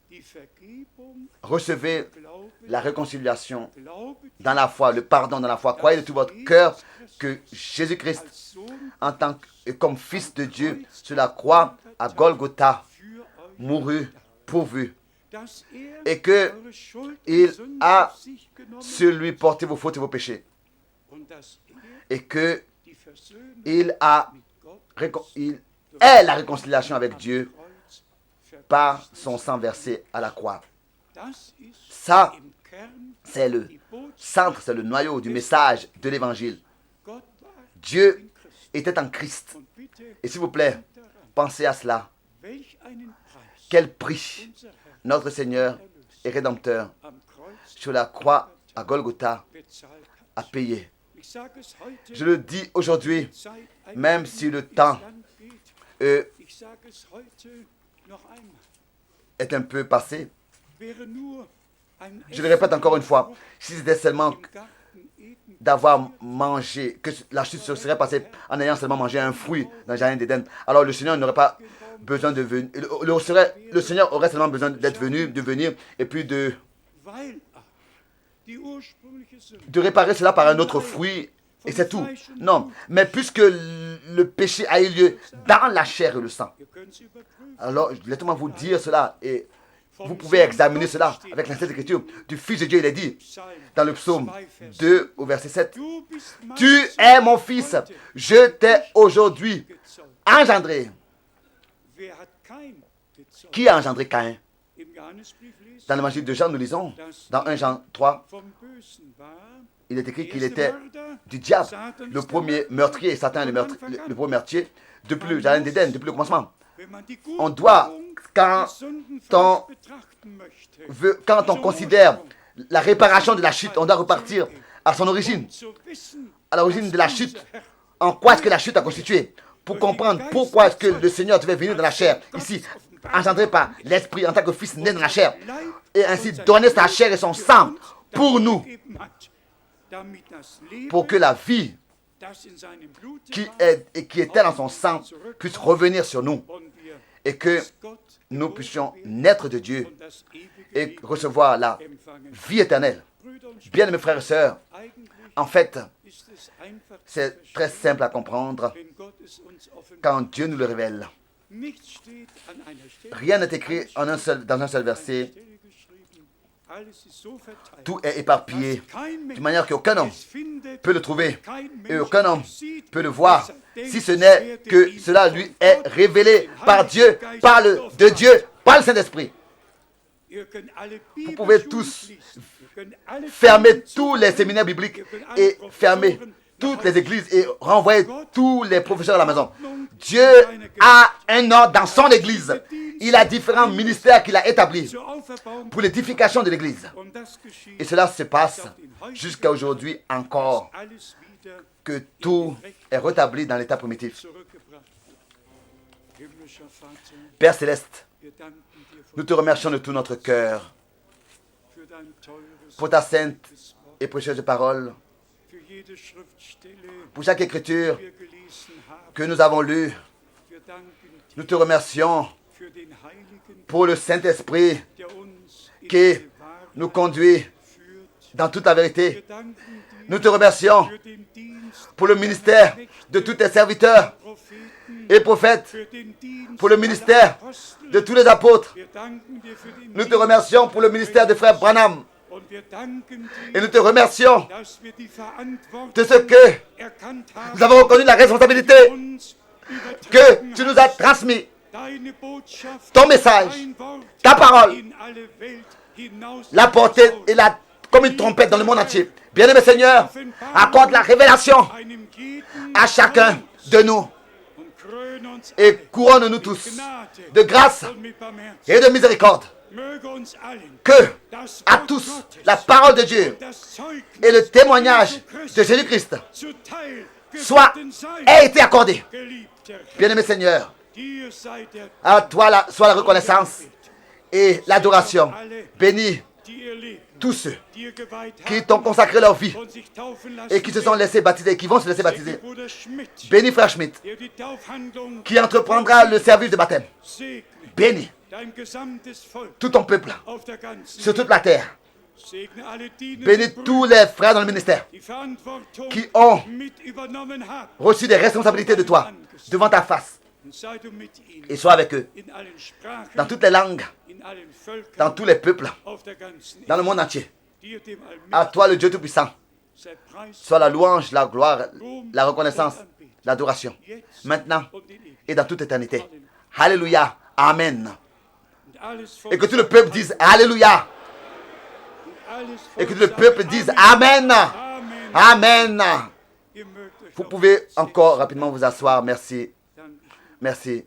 die Vergebung, Recevez Glaube, la réconciliation Glaube dans la foi, le pardon dans la foi. Croyez de tout votre cœur que Jésus-Christ, als Sohn en tant que comme Fils de Dieu, sur la croix à Golgotha, für euch, mourut pour vous, dass et que eure Schuld il und Sünden a auf sich genommen sur lui porté vos fautes et vos péchés, und dass et que die Versöhnung il a mit Gott il est la réconciliation avec am Dieu Kreuz verbunden par son sang versé à la croix. Das ist Ça, im Kern c'est le die Botschaft. centre, c'est le noyau du message de l'évangile. Gott war Dieu in Christus. était en Christ. Und bitte Et s'il vous plaît, denkt daran, pensez à cela. welch einen Preis Quel prix unser Herr notre Seigneur et Rédempteur am Kreuz sur la croix à Golgotha bezahlt a hat. payé. Ich sage es heute, Je le dis aujourd'hui, Zeit ein même wenig si le ins temps Land geht. Ich sage es heute noch einmal. est un peu passé. Wäre nur ein Je le répète encore une fois, si c'était seulement im Garten Eden d'avoir mangé, que la chute se serait passée en ayant seulement mangé un fruit dans le jardin d'Éden, alors le Seigneur n'aurait pas besoin de venir. Le Seigneur aurait seulement besoin d'être venu, de venir, et puis weil die ursprüngliche Sünde de réparer cela par un autre fruit, et c'est tout. Non, mais puisque le péché a eu lieu dans la chair et le sang, ihr könnt es überprüfen. alors laissez-moi vous dire cela, et vous pouvez examiner cela avec la Sainte Écriture. Du Fils de Dieu, il est dit Psalm dans le psaume 2, Vers 2 au verset 7. Du bist mein Tu Sohn es mon fils, heute je t'ai aujourd'hui gezeugt. engendré. Wer hat Kain gezeugt? Qui a engendré Caïn? Im Johannesbrief lesen Dans l'évangile de Jean, nous lisons, dans 1 Jean 3, vom Bösen war il est écrit qu'il der était erste Mörder, du diable, Satan le ist der premier Mörder. meurtrier, et Satan le premier meurtrier, depuis le jardin d'Éden, depuis le commencement. Wenn man die On doit, Gutmachung quand des Sündenfalls on betrachten möchte, quand on considère la réparation de la chute. On doit repartir à son origine, à l'origine de la chute. En quoi est-ce que la chute a constitué? Pour comprendre pourquoi est-ce que le Seigneur devait venir dans la chair, ici, engendré par l'Esprit en tant que Fils né dans la chair, et ainsi donner sa chair et son sang pour nous, pour que la vie qui était dans son sang puisse revenir sur nous, et que nous puissions naître de Dieu et recevoir la vie éternelle. Bien, mes frères et sœurs, en fait, c'est très simple à comprendre quand Dieu nous le révèle. Rien n'est écrit dans un seul verset. Tout est éparpillé, de manière qu'aucun homme peut le trouver et aucun homme peut le voir, si ce n'est que cela lui est révélé par Dieu, de Dieu, par le Saint-Esprit. Vous pouvez tous fermer tous les séminaires bibliques et fermer toutes les églises et renvoyer tous les professeurs à la maison. Dieu a un ordre dans son église. Il a différents ministères qu'il a établis pour l'édification de l'église. Et cela se passe jusqu'à aujourd'hui encore, que tout est rétabli dans l'état primitif. Père Céleste, nous te remercions de tout notre cœur pour ta sainte et précieuse parole, pour chaque écriture que nous avons lue. Nous te remercions pour le Saint-Esprit qui nous conduit dans toute la vérité. Nous te remercions pour le ministère de tous tes serviteurs et prophètes, pour le ministère de tous les apôtres. Nous te remercions pour le ministère de frère Branham. Et nous te remercions de ce que nous avons reconnu la responsabilité que tu nous as transmis. Ton message, ta parole, la portée et comme une trompette dans le monde entier. Bien-aimé Seigneur, accorde la révélation à chacun de nous et couronne-nous tous de grâce et de miséricorde. Que à tous la parole de Dieu et le témoignage de Jésus-Christ ait été accordé. Bien-aimé Seigneur, à toi soit la reconnaissance et l'adoration. Bénis tous ceux qui t'ont consacré leur vie et qui se sont laissés baptiser, qui vont se laisser baptiser. Bénis frère Schmidt, qui entreprendra le service de baptême. Bénis tout ton peuple sur toute la terre. Bénis tous les frères dans le ministère qui ont reçu des responsabilités de toi devant ta face. Et sois avec eux dans toutes les langues, dans tous les peuples, dans le monde entier. À toi le Dieu Tout-Puissant, soit la louange, la gloire, la reconnaissance, l'adoration, maintenant et dans toute éternité. Alléluia, Amen. Et que tout le peuple dise Alléluia. Et que tout le peuple dise Amen. Amen. Vous pouvez encore rapidement vous asseoir. Merci. Merci.